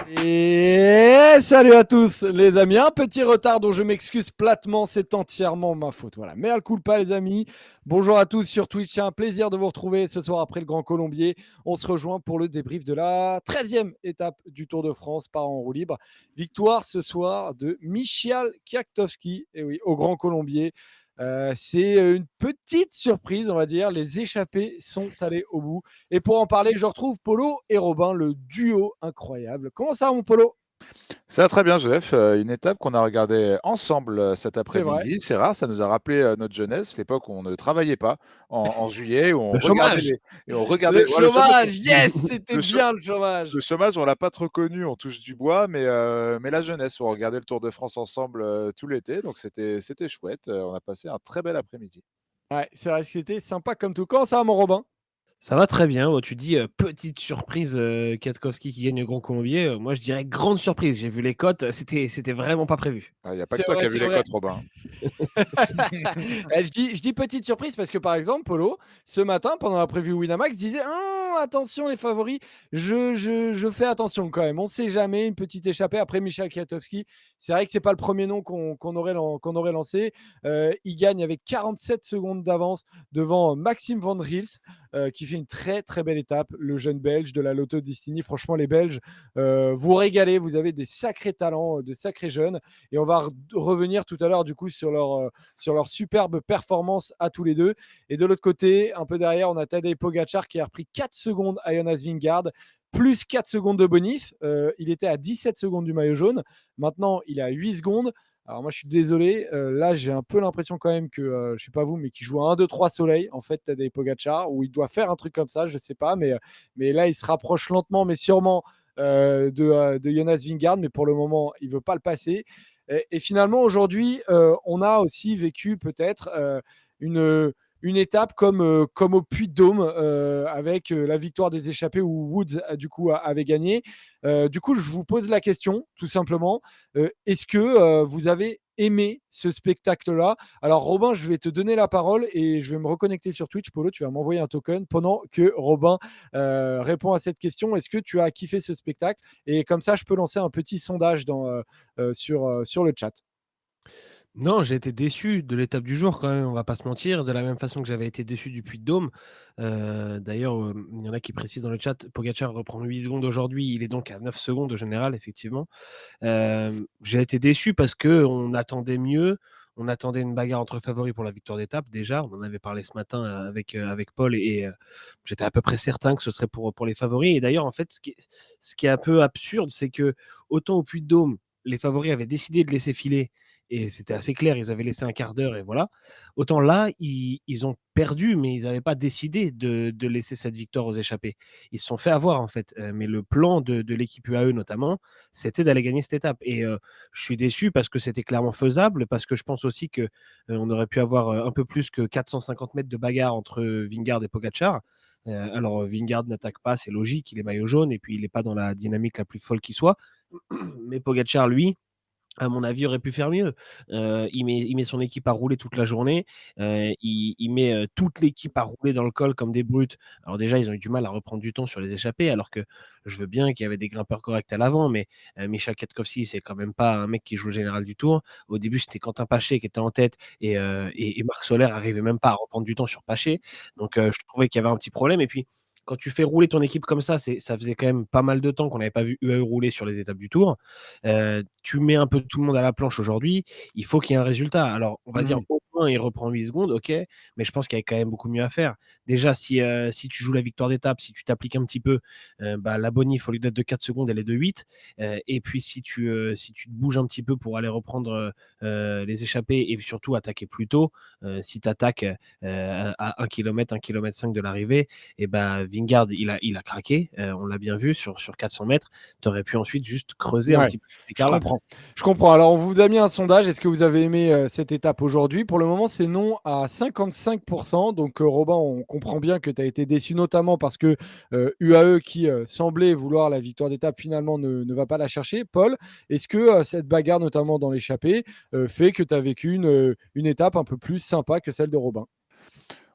Et salut à tous les amis, un petit retard dont je m'excuse platement, c'est entièrement ma faute. Voilà, mea culpa les amis. Bonjour à tous sur Twitch, c'est un plaisir de vous retrouver ce soir après le Grand Colombier. On se rejoint pour le débrief de la 13e étape du Tour de France par en roue libre. Victoire ce soir de Michał Kwiatkowski, et oui, au Grand Colombier. C'est une petite surprise, on va dire. Les échappés sont allés au bout. Et pour en parler, je retrouve Polo et Robin, le duo incroyable. Comment ça, mon Polo? Ça va très bien, Jeff. Une étape qu'on a regardée ensemble cet C'est vrai. après-midi. C'est rare, ça nous a rappelé notre jeunesse, l'époque où on ne travaillait pas en juillet, où on Le regardait chômage. Le ouais, le chômage. chômage, yes, c'était Le, cho- bien le chômage. le chômage, on l'a pas trop connu, on touche du bois, mais la jeunesse, on regardait le Tour de France ensemble tout l'été, donc c'était chouette. On a passé un très bel après-midi. Ouais, c'est vrai, c'était sympa comme tout. Comment ça va, mon Robin? Ça va très bien. Oh, tu dis petite surprise, Kwiatkowski qui gagne le Grand Colombier. Moi, je dirais grande surprise. J'ai vu les cotes, c'était vraiment pas prévu. Il n'y a pas que C'est toi qui vrai, as vu c'est les vrai. cotes, Robin. Je dis petite surprise parce que par exemple, Polo, ce matin, pendant la preview Winamax, disait attention les favoris, je fais attention quand même. On ne sait jamais, une petite échappée après Michał Kwiatkowski. C'est vrai que c'est pas le premier nom qu'on aurait lancé. Il gagne avec 47 secondes d'avance devant Maxime Van Riels, qui fait une très très belle étape. Le jeune Belge de la Lotto Destiny. Franchement, les Belges, vous régalez. Vous avez des sacrés talents, de sacrés jeunes. Et on va revenir tout à l'heure du coup sur leur superbe performance à tous les deux. Et de l'autre côté, un peu derrière, on a Tadej Pogacar qui a repris 4 secondes à Jonas Vingegaard, plus 4 secondes de bonif. Il était à 17 secondes du maillot jaune. Maintenant, il est à 8 secondes. Alors moi, je suis désolé. Là, j'ai un peu l'impression quand même que, je sais pas vous, mais qu'il joue à 1, 2, 3 soleil, en fait, Tadej Pogacar, où il doit faire un truc comme ça, je sais pas. Mais là, il se rapproche lentement, mais sûrement de Jonas Vingegaard. Mais pour le moment, il veut pas le passer. Et finalement, aujourd'hui, on a aussi vécu peut-être une, une étape comme au Puy-de-Dôme avec la victoire des échappés où Woods du coup avait gagné. Du coup, je vous pose la question tout simplement. Est-ce que vous avez aimé ce spectacle-là? Alors Robin, je vais te donner la parole et je vais me reconnecter sur Twitch. Polo, tu vas m'envoyer un token pendant que Robin répond à cette question. Est-ce que tu as kiffé ce spectacle? Et comme ça, je peux lancer un petit sondage sur le chat. Non, j'ai été déçu de l'étape du jour quand même, on va pas se mentir, de la même façon que j'avais été déçu du Puy-de-Dôme. D'ailleurs, il y en a qui précisent dans le chat, Pogacar reprend 8 secondes aujourd'hui, il est donc à 9 secondes au général, effectivement. J'ai été déçu parce qu'on attendait mieux, on attendait une bagarre entre favoris pour la victoire d'étape déjà, on en avait parlé ce matin avec Paul et j'étais à peu près certain que ce serait pour les favoris. Et d'ailleurs, en fait, ce qui est un peu absurde, c'est que autant au Puy-de-Dôme, les favoris avaient décidé de laisser filer et c'était assez clair, ils avaient laissé un quart d'heure et voilà. Autant là, ils ont perdu, mais ils n'avaient pas décidé de laisser cette victoire aux échappés. Ils se sont fait avoir en fait. Mais le plan de l'équipe UAE notamment, c'était d'aller gagner cette étape. Et je suis déçu parce que c'était clairement faisable, parce que je pense aussi que on aurait pu avoir un peu plus que 450 mètres de bagarre entre Vingegaard et Pogacar. Alors Vingegaard n'attaque pas, c'est logique, il est maillot jaune et puis il n'est pas dans la dynamique la plus folle qui soit. Mais Pogacar, lui, à mon avis, aurait pu faire mieux. Il met son équipe à rouler toute la journée. Il met toute l'équipe à rouler dans le col comme des brutes. Alors déjà, ils ont eu du mal à reprendre du temps sur les échappées, alors que je veux bien qu'il y avait des grimpeurs corrects à l'avant, mais Michał Kwiatkowski, c'est quand même pas un mec qui joue le général du Tour. Au début, c'était Quentin Paché qui était en tête et Marc Soler arrivait même pas à reprendre du temps sur Paché. Donc je trouvais qu'il y avait un petit problème. Et puis, quand tu fais rouler ton équipe comme ça faisait quand même pas mal de temps qu'on n'avait pas vu UAE rouler sur les étapes du Tour. Tu mets un peu tout le monde à la planche aujourd'hui, il faut qu'il y ait un résultat. Alors, on va dire au moins il reprend 8 secondes, ok, mais je pense qu'il y a quand même beaucoup mieux à faire. Déjà, si tu joues la victoire d'étape, si tu t'appliques un petit peu, la bonif, au lieu d'être de 4 secondes, elle est de 8. Et puis, si tu te bouges un petit peu pour aller reprendre les échappées et surtout attaquer plus tôt, si tu attaques à 1 km, 1 km 5 de l'arrivée, et Vingegaard, il a craqué, on l'a bien vu sur 400 mètres. Tu aurais pu ensuite juste creuser un Ouais, petit peu cet je écart-là. comprends. Je comprends. Alors, on vous a mis un sondage. Est-ce que vous avez aimé cette étape aujourd'hui? Pour le moment, c'est non à 55%. Donc, Robin, on comprend bien que tu as été déçu, notamment parce que UAE, qui semblait vouloir la victoire d'étape, finalement ne va pas la chercher. Paul, est-ce que cette bagarre, notamment dans l'échappée, fait que tu as vécu une étape un peu plus sympa que celle de Robin?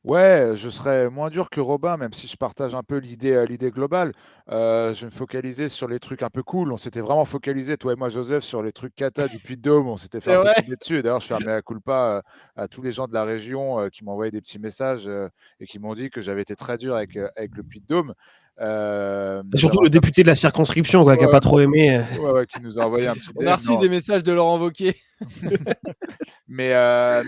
Ouais, je serais moins dur que Robin, même si je partage un peu l'idée globale. Je vais me focaliser sur les trucs un peu cool. On s'était vraiment focalisé, toi et moi, Joseph, sur les trucs cata du Puy-de-Dôme. On s'était fait C'est un peu vrai? tomber dessus. D'ailleurs, je fais un mea culpa, à tous les gens de la région, qui m'ont envoyé des petits messages, et qui m'ont dit que j'avais été très dur avec le Puy-de-Dôme. Et surtout J'aimerais le bien député de la circonscription, quoi, qui a ouais, pas trop aimé. ouais, ouais, qui nous a envoyé un petit On a DM. reçu Non. des messages de Laurent Wauquiez. Mais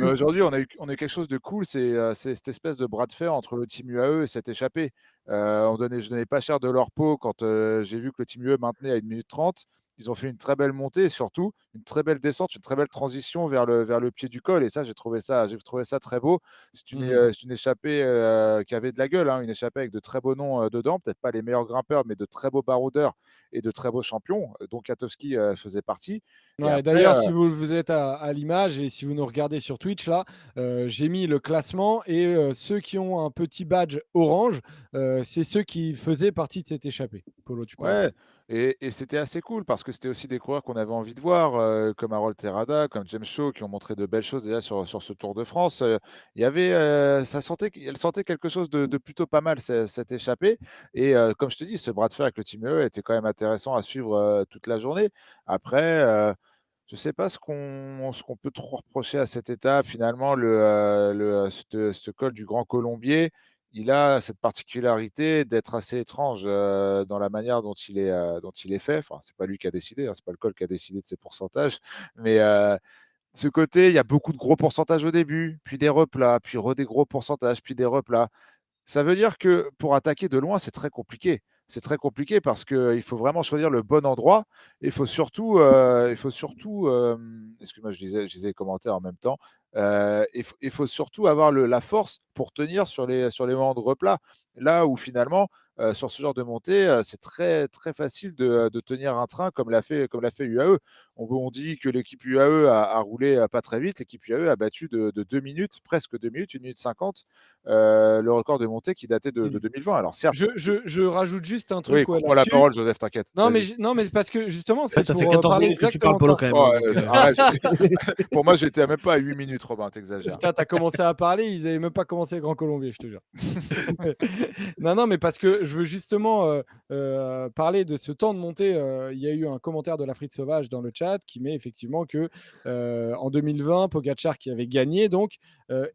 aujourd'hui, on a eu quelque chose de cool, c'est cette espèce de bras de fer entre le Team UAE et cette échappée. Je donnais pas cher de leur peau quand, j'ai vu que le Team UAE maintenait à 1 minute 30. Ils ont fait une très belle montée et surtout une très belle descente, une très belle transition vers le pied du col et ça, j'ai trouvé ça très beau. Mmh. C'est une échappée, qui avait de la gueule, hein, une échappée avec de très beaux noms, dedans, peut-être pas les meilleurs grimpeurs, mais de très beaux baroudeurs et de très beaux champions, dont Katowski, faisait partie et Ouais, après, d'ailleurs, si vous êtes à l'image et si vous nous regardez sur Twitch là, j'ai mis le classement et ceux qui ont un petit badge orange, c'est ceux qui faisaient partie de cette échappée. Polo, tu peux ouais, reprendre. et c'était assez cool parce que c'était aussi des coureurs qu'on avait envie de voir, comme Harold Terrada, comme James Shaw, qui ont montré de belles choses déjà sur ce Tour de France. Il y avait, elle sentait quelque chose de plutôt pas mal, cette échappée et comme je te dis, ce bras de fer avec le Team UE était quand même intéressant à suivre, toute la journée. Après, je ne sais pas ce qu'on peut trop reprocher à cette étape. Finalement, ce col du Grand Colombier, il a cette particularité d'être assez étrange, dans la manière dont il est fait. Enfin, c'est pas lui qui a décidé, hein, c'est pas le col qui a décidé de ses pourcentages, mais ce côté, il y a beaucoup de gros pourcentages au début, puis des replats, puis des gros pourcentages, puis des replats. Ça veut dire que pour attaquer de loin, c'est très compliqué. C'est très compliqué parce qu'il faut vraiment choisir le bon endroit. Excuse-moi, je lisais les commentaires en même temps. Il faut surtout avoir la force pour tenir sur les moments de replat. Là où finalement, sur ce genre de montée, c'est très, très facile de tenir un train comme l'a fait UAE. On dit que l'équipe UAE a roulé pas très vite. L'équipe UAE a battu de 2 minutes, presque 2 minutes, 1 minute 50, le record de montée qui datait de Mmh. 2020. Alors certes, Je rajoute juste un oui, truc, ouais, coupe-moi la là-dessus. parole, Joseph, t'inquiète. Non, Vas-y. mais parce que justement, Ouais, c'est ça fait pour, 14 parler minutes que tu parles, exactement de Polo, ça. quand même, Oh, hein, donc, arrête. Pour moi, j'étais même pas à 8 minutes, Robin, t'exagères. Putain, tu commencé à parler, ils avaient même pas commencé le Grand Colombier, je te jure. Non, non, mais parce que je veux justement, parler de ce temps de montée, il y a eu un commentaire de la Frite Sauvage dans le chat qui met effectivement que, en 2020, Pogačar qui avait gagné donc,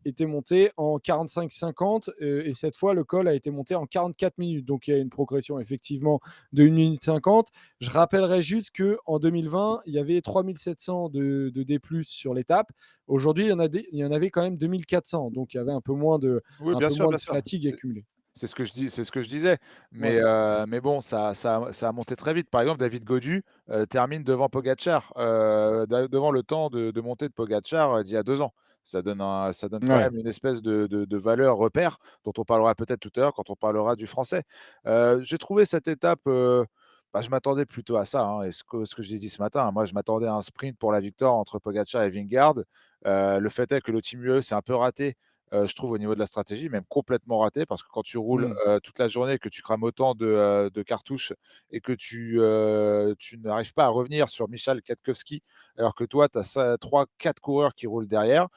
était monté en 45-50, et cette fois le col a été monté en 44 minutes. Donc il y a une progression effectivement de 1 minute 50. Je rappellerai juste qu'en 2020, il y avait 3700 de D+ sur l'étape. Aujourd'hui, il y en avait quand même 2400, donc il y avait Oui, un bien peu sûr, moins bien de sûr. fatigue accumulée. C'est ce que je disais. Mais, Voilà. bon, ça a monté très vite. Par exemple, David Gaudu, termine devant Pogacar, devant le temps de montée de Pogacar, d'il y a 2 ans. Ça donne quand Ouais. même une espèce de valeur repère dont on parlera peut-être tout à l'heure quand on parlera du Français. J'ai trouvé cette étape, je m'attendais plutôt à ça, hein, et ce que j'ai dit ce matin, hein. Moi, je m'attendais à un sprint pour la victoire entre Pogacar et Vingegaard. Le fait est que le Team UE s'est un peu raté, je trouve, au niveau de la stratégie, même complètement raté, parce que quand tu roules, Mmh. toute la journée, que tu crames autant de cartouches et que tu n'arrives pas à revenir sur Michal Kwiatkowski, alors que toi, tu as 3-4 coureurs qui roulent derrière,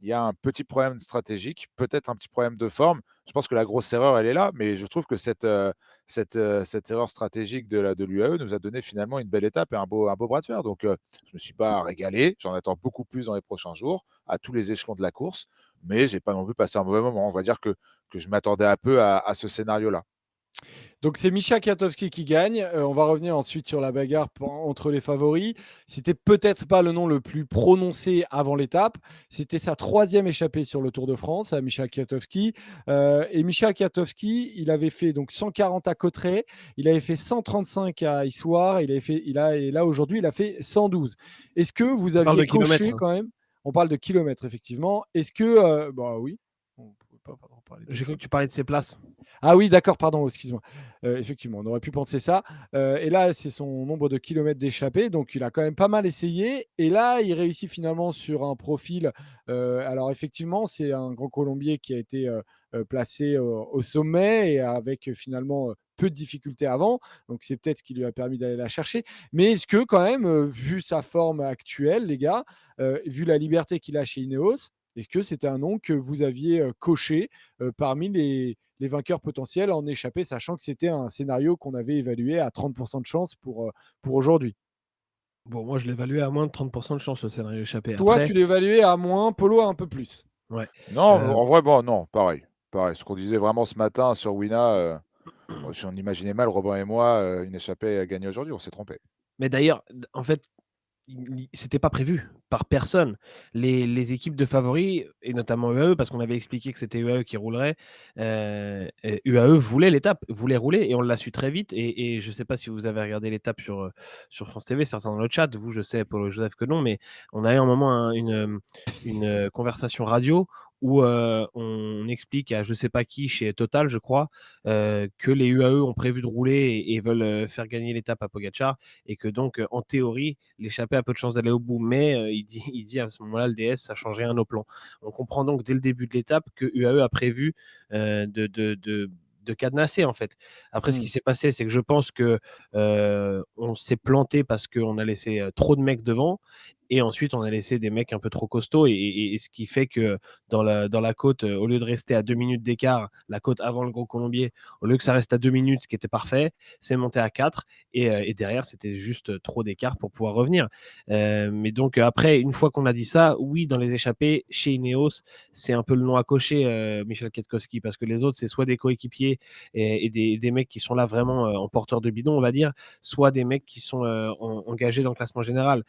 il y a un petit problème stratégique, peut-être un petit problème de forme. Je pense que la grosse erreur, elle est là, mais je trouve que cette erreur stratégique de l'UAE nous a donné finalement une belle étape et un beau bras de fer. Donc, je me suis pas régalé. J'en attends beaucoup plus dans les prochains jours, à tous les échelons de la course, mais j'ai pas non plus passé un mauvais moment. On va dire que je m'attendais un peu à ce scénario-là. Donc c'est Misha Kwiatkowski qui gagne. On va revenir ensuite sur la bagarre entre les favoris. C'était peut-être pas le nom le plus prononcé avant l'étape. C'était sa troisième échappée sur le Tour de France à Misha Kwiatkowski. Et Misha Kwiatkowski, il avait fait donc 140 à Cauterets, il avait fait 135 à Issoire, et là aujourd'hui il a fait 112. Est-ce que vous on parle aviez de kilomètres, coché hein. quand même? On parle de kilomètres effectivement. Est-ce que bah oui, on ne pouvait pas parler de J'ai cru que kilomètres. tu parlais de ses places. Ah oui, d'accord, pardon, excuse-moi. Effectivement, on aurait pu penser ça. Et là, c'est son nombre de kilomètres d'échappée, donc il a quand même pas mal essayé. Et là, il réussit finalement sur un profil. Alors effectivement, c'est un Grand Colombier qui a été placé au sommet et avec finalement peu de difficultés avant. Donc c'est peut-être ce qui lui a permis d'aller la chercher. Mais est-ce que quand même, vu sa forme actuelle, les gars, vu la liberté qu'il a chez Ineos, Est-ce que c'était un nom que vous aviez coché parmi les vainqueurs potentiels en échappée, sachant que c'était un scénario qu'on avait évalué à 30% de chance pour aujourd'hui? Bon, moi, je l'évaluais à moins de 30% de chance, le scénario échappé. Toi, Après, tu l'évaluais à moins, Polo à un peu plus. ouais, Non, heu, en vrai, bon, non, pareil, pareil. Ce qu'on disait vraiment ce matin sur Wina, moi, on imaginait mal, Robin et moi, une échappée à gagner aujourd'hui, on s'est trompé. mais d'ailleurs, en fait, c'était pas prévu par personne. Les équipes de favoris et notamment UAE, parce qu'on avait expliqué que c'était UAE qui roulerait, et UAE voulait l'étape, voulait rouler et on l'a su très vite et je sais pas si vous avez regardé l'étape sur France TV, certains dans le chat, vous, je sais, Paul Joseph que non, mais on a eu un moment une conversation radio où, on explique à je sais pas qui, chez Total, je crois, que les UAE ont prévu de rouler et veulent, faire gagner l'étape à Pogacar et que donc, en théorie, l'échappée a peu de chances d'aller au bout. Mais il dit à ce moment-là, le DS, ça change rien au plan. On comprend donc dès le début de l'étape que UAE a prévu de cadenasser en fait. Après, ce Mmh. qui s'est passé, c'est que je pense que on s'est planté parce qu'on a laissé trop de mecs devant. Et ensuite, on a laissé des mecs un peu trop costauds. Et ce qui fait que dans la côte, au lieu de rester à 2 minutes d'écart, la côte avant le Gros Colombier, au lieu que ça reste à 2 minutes, ce qui était parfait, c'est monté à 4. Et derrière, c'était juste trop d'écart pour pouvoir revenir. Mais donc, après, une fois qu'on a dit ça, oui, dans les échappées, chez Ineos, c'est un peu le nom à cocher, Michel Kwiatkowski, parce que les autres, c'est soit des coéquipiers et des mecs qui sont là vraiment en porteur de bidon, on va dire, soit des mecs qui sont engagés dans le classement général.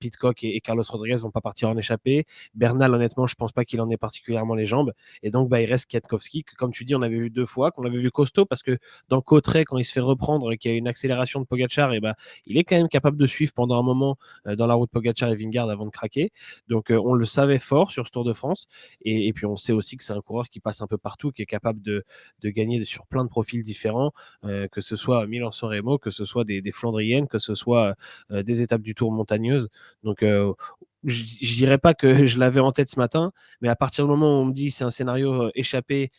Pitcock et Carlos Rodriguez vont pas partir en échappée. Bernal, honnêtement, je pense pas qu'il en ait particulièrement les jambes. Et donc, bah, il reste Kwiatkowski, que comme tu dis, on avait vu 2 fois, qu'on avait vu costaud, parce que dans Cauterets, quand il se fait reprendre et qu'il y a une accélération de Pogacar, et bah, il est quand même capable de suivre pendant un moment dans la route Pogacar et Vingegaard avant de craquer. Donc, on le savait fort sur ce Tour de France. Et puis, on sait aussi que c'est un coureur qui passe un peu partout, qui est capable de gagner sur plein de profils différents, que ce soit Milan-San Remo, que ce soit des Flandriennes, que ce soit des étapes du Tour montagneuses. Donc, je dirais pas que je l'avais en tête ce matin, mais à partir du moment où on me dit c'est un scénario échappé,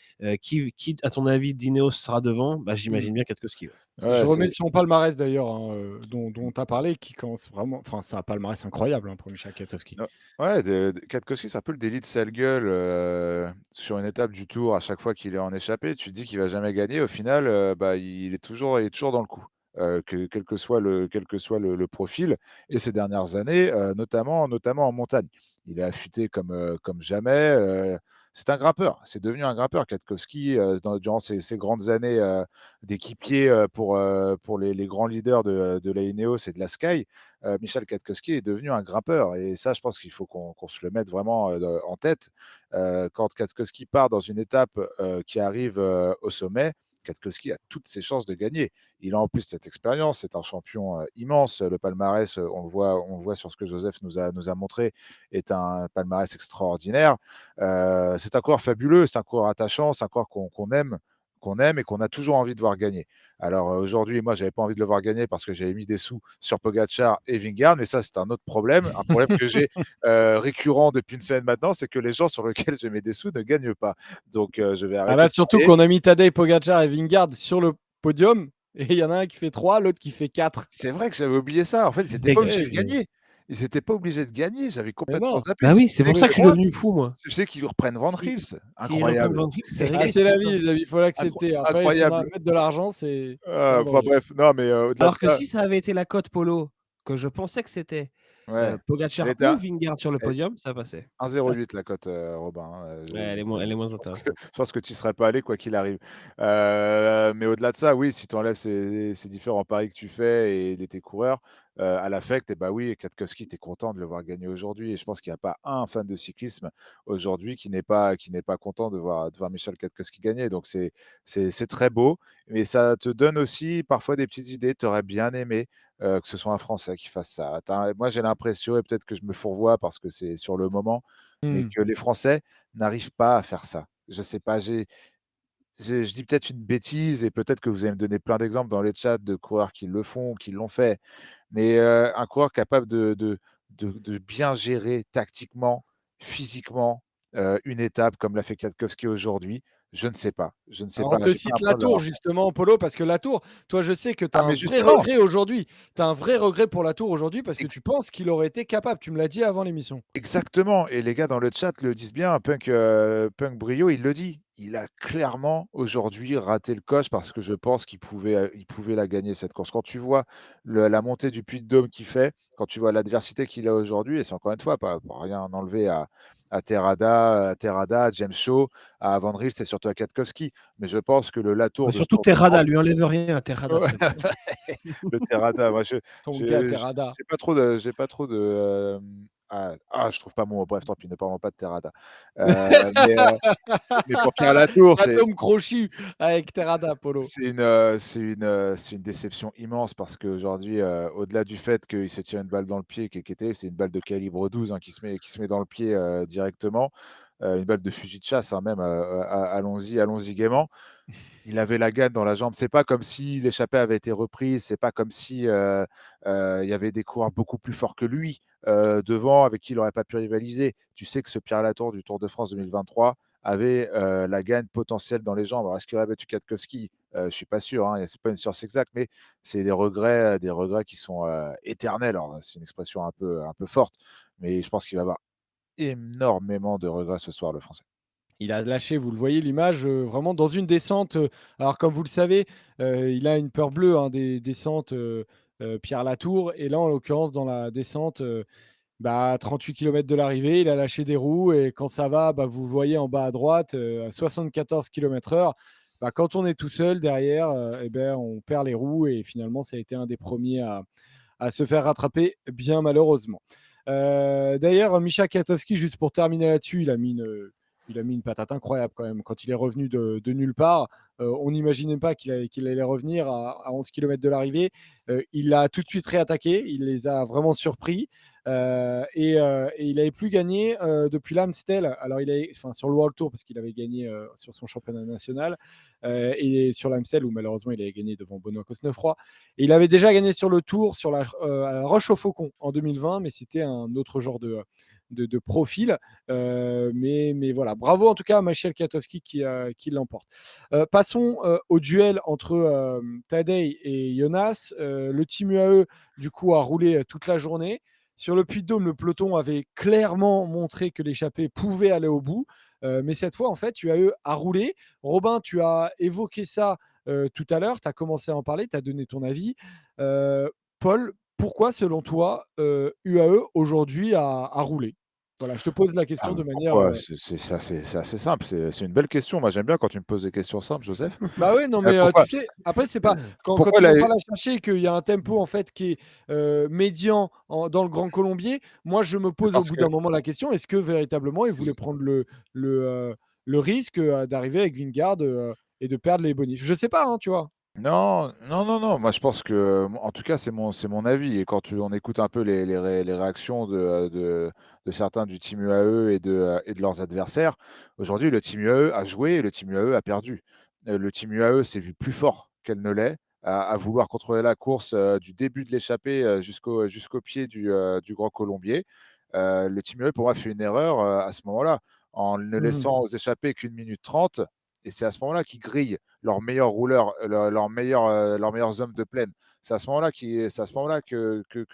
qui, à ton avis, d'Ineos sera devant, bah, Mmh. j'imagine bien Kwiatkowski. Ouais. Je Ouais, remets c'est son palmarès d'ailleurs, hein, dont tu as parlé, qui commence vraiment, enfin, c'est un palmarès incroyable, hein, pour Michel Kwiatkowski. no ouais, de Kwiatkowski, c'est un peu le délit de sale gueule, sur une étape du Tour, à chaque fois qu'il est en échappée, tu te dis qu'il va jamais gagner. Au final, bah, il est toujours dans le coup, quel que soit le profil et ces dernières années, notamment en montagne. Il est affûté comme jamais, c'est un grimpeur, c'est devenu un grimpeur Kwiatkowski, durant ces grandes années, d'équipier, pour les grands leaders de la Ineos et de la Sky. Michel Kwiatkowski est devenu un grimpeur et ça, je pense qu'il faut qu'on se le mette vraiment, en tête. Quand Kwiatkowski part dans une étape, qui arrive, au sommet, Kwiatkowski a toutes ses chances de gagner. Il a en plus cette expérience, c'est un champion, immense. Le palmarès, on le voit sur ce que Joseph nous a montré, est un palmarès extraordinaire. C'est un coureur fabuleux, c'est un coureur attachant, c'est un coureur qu'on aime et qu'on a toujours envie de voir gagner. Alors, aujourd'hui, moi, j'avais pas envie de le voir gagner parce que j'avais mis des sous sur Pogacar et Vingegaard, mais ça, c'est un autre problème. Un problème que j'ai, récurrent depuis une semaine maintenant, c'est que les gens sur lesquels je mets des sous ne gagnent pas. Donc, je vais Ah arrêter là, de surtout parler. qu'on a mis Tadej Pogacar et Vingegaard sur le podium et il y en a un qui fait 3, l'autre qui fait 4. C'est vrai que j'avais oublié ça. En fait, ils étaient pas obligés Eh de oui, gagner. Ils étaient pas obligés de gagner. J'avais mais complètement non. zappé. Bah Si oui, tu c'est sais pour qu'ils ça que je suis croisent, devenu fou, moi. tu sais qu'ils reprennent Van Si, Riels. s'ils reprennent Incroyable. Van Vliet, c'est Ah, réglé. c'est la vie, les amis, il faut l'accepter. Après, s'ils Incroyable. mettent de l'argent, c'est un Enfin danger. bref, non, mais au-delà de Alors que ça, si ça avait été la cote Polo, que je pensais que c'était ouais, elle Pogacar était ou à Vingegaard sur le elle podium, ça passait. 1,08 la cote, Robin, hein, Ouais, je elle est sais, moins je pense que intéressante. je pense que tu y serais pas allé quoi qu'il arrive. Mais au-delà de ça, oui, si tu enlèves ces différents paris que tu fais et tes coureurs, à l'affect et bah, oui, Kwiatkowski, tu es content de le voir gagner aujourd'hui et je pense qu'il y a pas un fan de cyclisme aujourd'hui qui n'est pas content de voir Michel Kwiatkowski gagner. Donc c'est très beau, mais ça te donne aussi parfois des petites idées. Tu aurais bien aimé, que ce soit un Français qui fasse ça. Moi, j'ai l'impression et peut-être que je me fourvoie parce que c'est sur le moment, mais Mmh. que les Français n'arrivent pas à faire ça. Je sais pas, je dis peut-être une bêtise et peut-être que vous allez me donner plein d'exemples dans les chats de coureurs qui le font, qui l'ont fait, mais un coureur capable de bien gérer tactiquement, physiquement, une étape comme l'a fait Kwiatkowski aujourd'hui, Je ne sais pas. Je ne sais Alors, on pas. te J'ai pas cite l'impression de Latour l'avoir fait. justement, Polo, parce que Latour, toi, je sais que tu as Ah un mais vrai justement! regret aujourd'hui. Tu as C un vrai regret pour Latour aujourd'hui parce que ex tu penses qu'il aurait été capable. Tu me l'as dit avant l'émission. Exactement, et les gars dans le chat le disent bien, Punk Brio, il le dit. Il a clairement aujourd'hui raté le coche parce que je pense il pouvait la gagner cette course. Quand tu vois la montée du Puy-de-Dôme qu'il fait, quand tu vois l'adversité qu'il a aujourd'hui, et c'est encore une fois pas pour rien enlever à Terrada, à James Shaw, à Van Riel, c'est surtout à Kwiatkowski. Mais je pense que le Latour Bah, de ce surtout Tour de France, Terrada, lui enlève rien à Terrada, ouais, s'il te plaît. le Terrada, moi Ton gars, je Terrada. j'ai pas trop de, je trouve pas mon mot, bref, tant pis, ne parlons pas de Terrada. Mais pour Pierre Latour, Atome crochu avec Terrada, Polo. c'est une déception immense parce qu'aujourd'hui, au-delà du fait qu'il se tire une balle dans le pied c'est une balle de calibre 12, hein, qui se met dans le pied, directement, une balle de fusil de chasse, hein, même, allons-y gaiement. Il avait la gagne dans la jambe. C'est pas comme si l'échappée avait été reprise, c'est pas comme si, il y avait des coureurs beaucoup plus forts que lui, devant, avec qui il n'aurait pas pu rivaliser. Tu sais que ce Pierre Latour du Tour de France 2023 avait, la gagne potentielle dans les jambes. Alors est-ce qu'il aurait battu Kwiatkowski? Je suis pas sûr, hein, c'est pas une science exacte, mais c'est des regrets qui sont, éternels. Alors, c'est une expression un peu forte, mais je pense qu'il va avoir énormément de regrets ce soir, le Français. Il a lâché, vous le voyez l'image, vraiment dans une descente, alors comme vous le savez, il a une peur bleue, hein, des descentes, Pierre Latour, et là, en l'occurrence, dans la descente, à 38 kilomètres de l'arrivée, il a lâché des roues et quand ça va, vous voyez en bas à droite, à 74 km/h, quand on est tout seul derrière, on perd les roues et finalement, ça a été un des premiers à se faire rattraper, bien malheureusement. D'ailleurs, Misha Kwiatkowski, juste pour terminer là-dessus, il a mis une patate incroyable quand même. Quand il est revenu de nulle part, on n'imaginait pas qu'il allait revenir à 11 km de l'arrivée. Il a tout de suite réattaqué, il les a vraiment surpris. Et il n'avait plus gagné depuis l'Amstel. Alors, sur le World Tour, parce qu'il avait gagné sur son championnat national, et sur l'Amstel, où malheureusement il avait gagné devant Benoît Cosnefroy. Et il avait déjà gagné sur le Tour, sur la Roche au Faucon en 2020, mais c'était un autre genre de profil. Mais voilà, bravo en tout cas à Michel Kwiatkowski qui l'emporte. Passons au duel entre Tadej et Jonas. Le team UAE, du coup, a roulé toute la journée. Sur le Puy-de-Dôme, le peloton avait clairement montré que l'échappée pouvait aller au bout. Mais cette fois, en fait, UAE a roulé. Robin, tu as évoqué ça tout à l'heure. Tu as commencé à en parler, tu as donné ton avis. Paul, pourquoi, selon toi, UAE aujourd'hui a roulé? Voilà, je te pose la question de manière. Pourquoi? C'est assez simple, c'est une belle question. Moi, j'aime bien quand tu me poses des questions simples, Joseph. Bah oui, non, mais tu Pourquoi sais, après, c'est pas quand pourquoi ils la vont pas la chercher et qu'il y a un tempo en fait qui est médian dans le Grand Colombier, moi je me pose au parce bout que d'un moment la question, est-ce que véritablement ils voulaient prendre le, le risque d'arriver avec Vingegaard et de perdre les bonifs? Je sais pas, hein, tu vois. non, non, non, non, moi je pense que, en tout cas, c'est mon avis, et quand on écoute un peu les réactions de certains du team UAE et de leurs adversaires, aujourd'hui, le team UAE a joué et le team UAE a perdu. Le team UAE s'est vu plus fort qu'elle ne l'est, à vouloir contrôler la course, du début de l'échappée, jusqu'au pied du Grand Colombier. Le team UAE, pour moi, fait une erreur, à ce moment-là, en ne Mmh. laissant aux échappées qu'1 minute 30, et c'est à ce moment-là qu'ils grillent leurs meilleurs rouleurs, leurs meilleurs hommes de plaine. C'est à ce moment-là que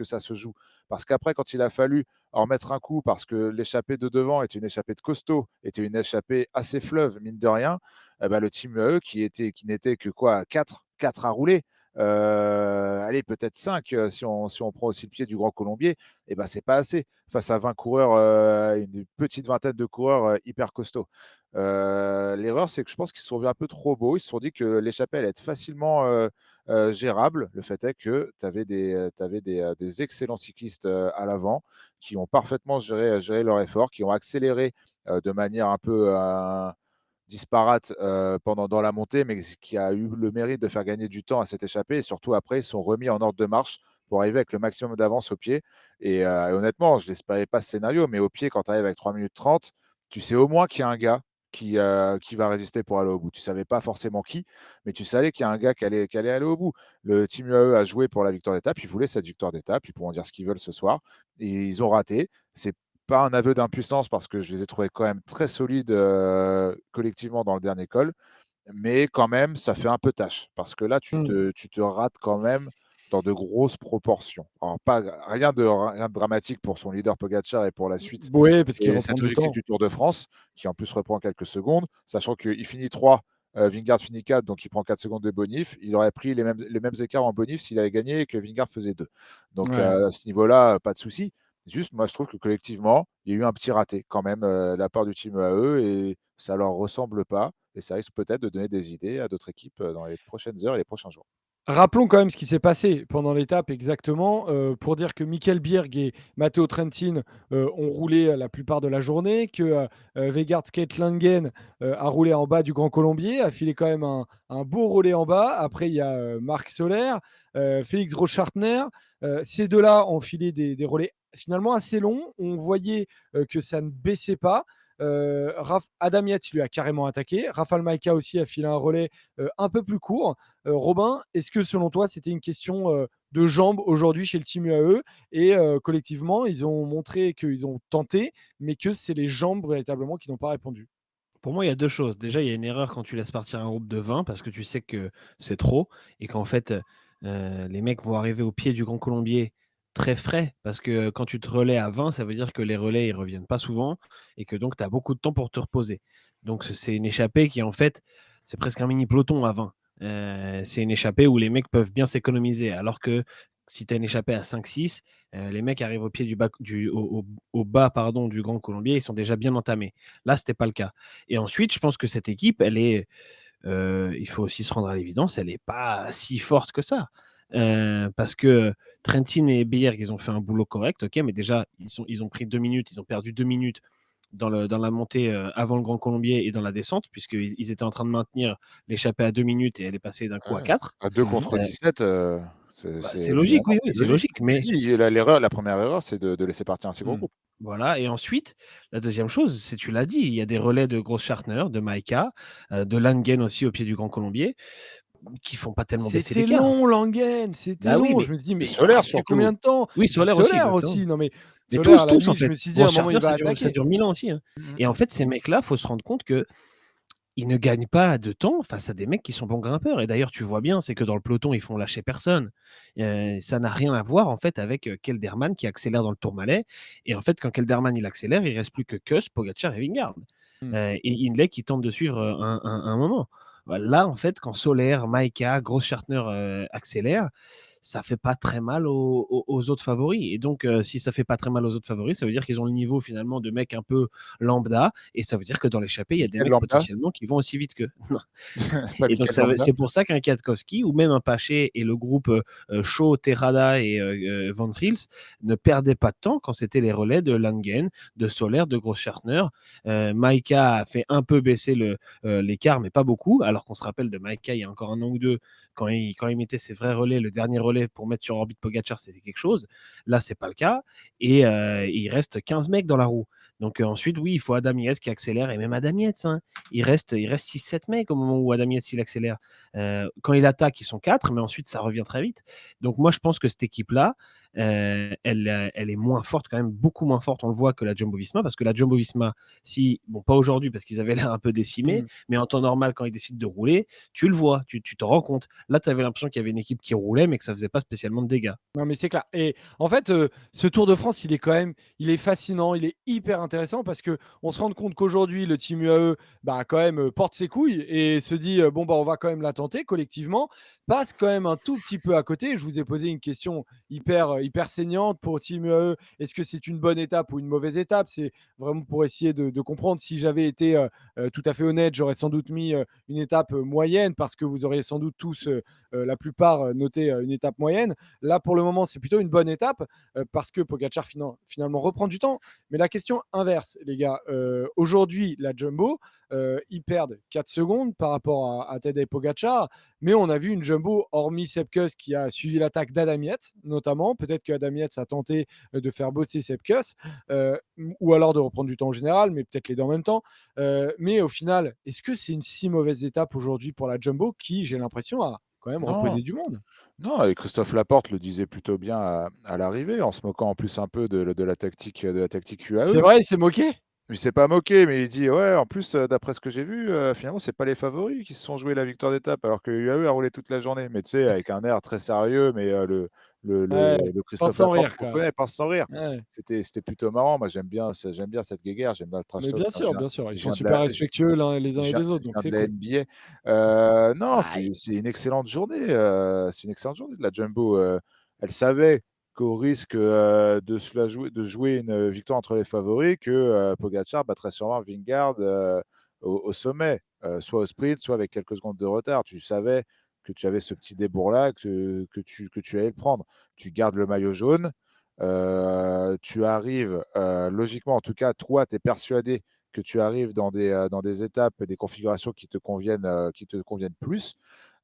ça se joue. Parce qu'après, quand il a fallu en mettre un coup, parce que l'échappée de devant était une échappée de costaud, était une échappée assez fleuve, mine de rien, le team UAE qui n'était que quoi, 4 à rouler, allez, peut-être 5, si on prend aussi le pied du Grand Colombier, c'est pas assez face à 20 coureurs, une petite vingtaine de coureurs hyper costauds. L'erreur, c'est que je pense qu'ils se sont vus un peu trop beaux. Ils se sont dit que l'échappée allait être facilement gérable. Le fait est que tu avais des excellents cyclistes à l'avant qui ont parfaitement géré leur effort, qui ont accéléré de manière un peu disparate dans la montée, mais qui a eu le mérite de faire gagner du temps à cette échappée. Et surtout, après, ils sont remis en ordre de marche pour arriver avec le maximum d'avance au pied. Et honnêtement, je n'espérais pas ce scénario, mais au pied, quand tu arrives avec 3 minutes 30, tu sais au moins qu'il y a un gars qui va résister pour aller au bout. Tu ne savais pas forcément qui, mais tu savais qu'il y a un gars qui allait aller au bout. Le team UAE a joué pour la victoire d'étape, ils voulaient cette victoire d'étape, ils pourront dire ce qu'ils veulent ce soir, et ils ont raté. C'est pas un aveu d'impuissance parce que je les ai trouvés quand même très solides, collectivement dans le dernier col. Mais quand même, ça fait un peu tâche parce que là, Mmh. tu te rates quand même dans de grosses proportions. Alors pas rien de dramatique pour son leader Pogačar et pour la suite Ouais, parce qu'il et reprend cet du objectif temps. du Tour de France, qui en plus reprend quelques secondes, sachant qu'il finit 3, Vingegaard finit 4, donc il prend 4 secondes de bonif. Il aurait pris les mêmes écarts en bonif s'il avait gagné et que Vingegaard faisait 2. Donc Ouais. à ce niveau-là, pas de souci. Juste, moi, je trouve que collectivement, il y a eu un petit raté quand même, de la part du team AE et ça leur ressemble pas et ça risque peut-être de donner des idées à d'autres équipes, dans les prochaines heures et les prochains jours. Rappelons quand même ce qui s'est passé pendant l'étape exactement, pour dire que Michael Birg et Matteo Trentin, ont roulé, la plupart de la journée, que, Vegard Skeitlangen, a roulé en bas du Grand Colombier, a filé quand même un beau relais en bas. Après, il y a, Marc Soler, Félix Rochhartner. Ces 2 là ont filé des relais finalement assez longs. On voyait, que ça ne baissait pas. Adam Yates lui a carrément attaqué. Rafał Majka aussi a filé un relais, un peu plus court. Robin, est-ce que selon toi, c'était une question de jambes aujourd'hui chez le team UAE et collectivement, ils ont montré qu'ils ont tenté, mais que c'est les jambes véritablement qui n'ont pas répondu? Pour moi, il y a 2 choses. Déjà, il y a une erreur quand tu laisses partir un groupe de 20 parce que tu sais que c'est trop et qu'en fait, les mecs vont arriver au pied du Grand Colombier très frais parce que quand tu te relais à 20, ça veut dire que les relais, ils reviennent pas souvent et que donc tu as beaucoup de temps pour te reposer. Donc c'est une échappée qui, en fait, c'est presque un mini peloton à 20. C'est une échappée où les mecs peuvent bien s'économiser alors que si tu as une échappée à 5-6, les mecs arrivent au pied au bas pardon, du Grand Colombier, ils sont déjà bien entamés. Là, c'était pas le cas. Et ensuite, je pense que cette équipe, il faut aussi se rendre à l'évidence, elle n'est pas si forte que ça. Parce que Trentin et Bierg, ils ont fait un boulot correct, ok, mais déjà, ils ont pris 2 minutes, ils ont perdu 2 minutes dans la montée avant le Grand Colombier et dans la descente, puisqu'ils étaient en train de maintenir l'échappée à 2 minutes et elle est passée d'un coup à Ouais, 4. à 2 Mmh. contre 17, c'est C'est logique, évidemment, oui, c'est oui, c'est logique. logique, Comme tu mais dis, la première erreur, c'est de laisser partir un si gros Mmh. groupe. voilà. Et ensuite, la deuxième chose, c'est tu l'as dit, il y a des relais de Großschartner, de Maïka, de Langen aussi au pied du Grand Colombier, qui font pas tellement baisser C'était l'écart. long Langen, c'était Bah oui, long. mais Je me suis dit: Et «Mais il va Solaire rester combien surtout. de temps?» oui, Et puis Solaire aussi, Soler exactement. aussi, non mais Mais Soler à la tous en limite, je fait. me suis dit: «À un moment, Großschartner, il va ça attaquer». dure 1000 ans aussi, hein. Mmh Et en mh. fait, ces mecs-là, faut se rendre compte que ils ne gagnent pas de temps face à des mecs qui sont bons grimpeurs. Et d'ailleurs, tu vois bien, c'est que dans le peloton, ils font lâcher personne. Ça n'a rien à voir en fait avec Kelderman qui accélère dans le Tourmalet. Et en fait, quand Kelderman il accélère, il reste plus que Kuss, Pogacar et Vingegaard. Mmh. Et Hindley qui tente de suivre un moment. Bah, là, en fait, quand Soler, Maïka, Großschartner accélèrent, ça fait pas très mal aux autres favoris. Et donc, si ça fait pas très mal aux autres favoris, ça veut dire qu'ils ont le niveau finalement de mecs un peu lambda. Et ça veut dire que dans l'échappée, il y a des Mikel mecs Lambda, potentiellement qui vont aussi vite qu'eux. pas Et donc, Mikel Lambda. c'est pour ça qu'un Kwiatkowski ou même un Paché et le groupe Shaw, Terrada et Van Riels ne perdaient pas de temps quand c'était les relais de Langen, de Soler, de Großschartner. Maïka a fait un peu baisser l'écart, mais pas beaucoup. Alors qu'on se rappelle de Maïka il y a encore un an ou deux, quand il mettait ses vrais relais, le dernier relais pour mettre sur orbite Pogacar, c'était quelque chose. Là, c'est pas le cas. Et il reste 15 mecs dans la roue. Donc ensuite, oui, il faut Adam Yates qui accélère. Et même Adam Yates, hein, il reste 6-7 mecs au moment où Adam Yates il accélère. Quand il attaque, ils sont 4, mais ensuite ça revient très vite. Donc moi je pense que cette équipe-là, elle est moins forte, quand même beaucoup moins forte, on le voit, que la Jumbo-Visma, parce que la Jumbo-Visma, bon pas aujourd'hui parce qu'ils avaient l'air un peu décimés, Mmh. mais en temps normal quand ils décident de rouler, tu le vois, tu te rends compte. Là tu avais l'impression qu'il y avait une équipe qui roulait, mais que ça faisait pas spécialement de dégâts. Non, mais c'est clair. Et en fait, ce Tour de France, il est fascinant, il est hyper intéressant parce que on se rend compte qu'aujourd'hui, le team UAE, bah, quand même, porte ses couilles et se dit, bon, bah, on va quand même la tenter collectivement. Passe quand même un tout petit peu à côté. Je vous ai posé une question hyper saignante pour team UAE. Est-ce que c'est une bonne étape ou une mauvaise étape? C'est vraiment pour essayer de comprendre. Si j'avais été tout à fait honnête, j'aurais sans doute mis une étape moyenne parce que vous auriez sans doute tous, la plupart, noté une étape moyenne. Là, pour le moment, c'est plutôt une bonne étape parce que Pogacar finalement reprend du temps. Mais la question inverse, les gars, aujourd'hui, la Jumbo, ils perdent 4 secondes par rapport à Tadej Pogacar, mais on a vu une Jumbo, hormis Sepkus qui a suivi l'attaque d'Adam Yates, notamment. Peut-être qu'Adam Yates a tenté de faire bosser Sepkus, ou alors de reprendre du temps en général, mais peut-être les deux en même temps. Mais au final, est-ce que c'est une si mauvaise étape aujourd'hui pour la Jumbo qui, j'ai l'impression, quand même Non, reposer du monde. non, et Christophe Laporte le disait plutôt bien à l'arrivée, en se moquant en plus un peu de la tactique C'est UAE. vrai, il s'est moqué? Il s'est pas moqué, mais il dit: «Ouais, en plus, d'après ce que j'ai vu, finalement, c'est pas les favoris qui se sont joués la victoire d'étape, alors que UAE a roulé toute la journée». Mais tu sais, avec un air très sérieux, mais le le Ouais, le pas Christophe sans Laporte rire, qu'on quoi. connaît, pas sans rire. Ouais. C'était plutôt marrant. Moi, j'aime bien cette guéguerre, j'aime bien le trash Mais talk. Enfin, bien sûr, ils je sont viens de super la respectueux les uns et les autres, je donc viens c'est de la cool. NBA. Non, Aïe! c'est une excellente journée, c'est une excellente journée de la Jumbo, elle savait qu'au risque, de jouer une victoire entre les favoris que, Pogačar battrait sûrement Vingegaard, au sommet, soit au sprint, soit avec quelques secondes de retard. Tu savais que tu avais ce petit débours-là, que tu allais le prendre. Tu gardes le maillot jaune, tu arrives, logiquement, en tout cas, toi, tu es persuadé que tu arrives dans des étapes et des configurations qui te conviennent plus.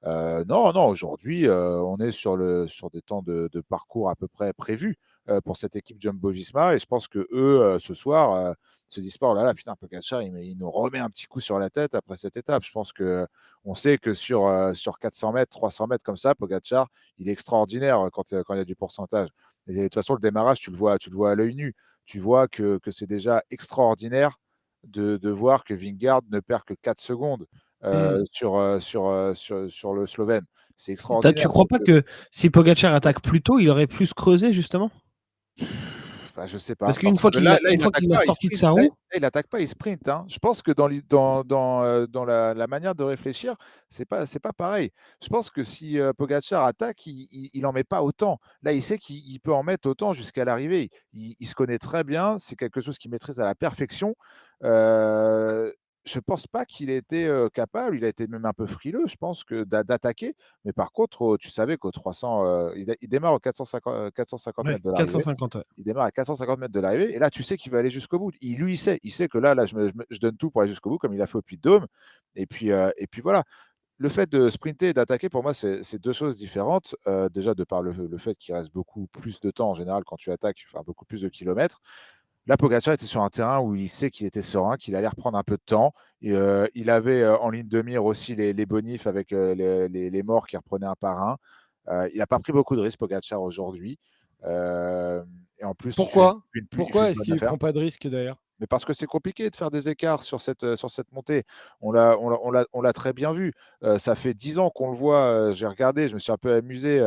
Non, non, aujourd'hui, on est sur des temps de parcours à peu près prévus, pour cette équipe Jumbo-Visma, et je pense qu'eux, ce soir, se disent pas: «Oh là là, putain, Pogačar, il nous remet un petit coup sur la tête après cette étape». Je pense qu'on sait que sur 400 mètres, 300 mètres comme ça, Pogačar, il est extraordinaire, quand il y a du pourcentage, et de toute façon, le démarrage, tu le vois à l'œil nu. Tu vois que c'est déjà extraordinaire de voir que Vingegaard ne perd que 4 secondes, Mmh. sur le Slovène. C'est Tu extraordinaire. crois pas que si Pogacar attaque plus tôt, il aurait plus creusé justement? Bah, je sais pas, Parce qu'une parce fois que là, une il fois attaque qu'il l'a pas, il sorti de sprint. sa Là, roue, il attaque pas, il sprint, hein. Je pense que dans la manière de réfléchir, c'est pas pareil. Je pense que si, Pogačar attaque, il en met pas autant. Là, il sait qu'il peut en mettre autant jusqu'à l'arrivée. Il se connaît très bien, c'est quelque chose qu'il maîtrise à la perfection. Heu, je pense pas qu'il ait été, capable, il a été même un peu frileux, je pense que d'attaquer, mais par contre, tu savais qu'au 300, il démarre aux 450 ouais, mètres de l'arrivée. 450, ouais. Il démarre à 450 mètres de l'arrivée, et là, tu sais qu'il va aller jusqu'au bout. Il sait que là, je donne tout pour aller jusqu'au bout, comme il a fait au Puy-de-Dôme, et puis voilà. Le fait de sprinter et d'attaquer, pour moi, c'est 2 choses différentes. Déjà, de par le fait qu'il reste beaucoup plus de temps en général quand tu attaques, enfin beaucoup plus de kilomètres. Là, Pogacar était sur un terrain où il sait qu'il était serein, qu'il allait reprendre un peu de temps, et il avait, en ligne de mire aussi les bonifs avec, les morts qui reprenaient un par un. Il n'a pas pris beaucoup de risques, Pogacar, aujourd'hui. Et en plus, Pourquoi? il fait Pourquoi une est-ce bonne qu'il affaire. prend pas de risque d'ailleurs? Mais parce que c'est compliqué de faire des écarts sur cette montée. On l'a très bien vu. Ça fait 10 ans qu'on le voit, j'ai regardé, je me suis un peu amusé,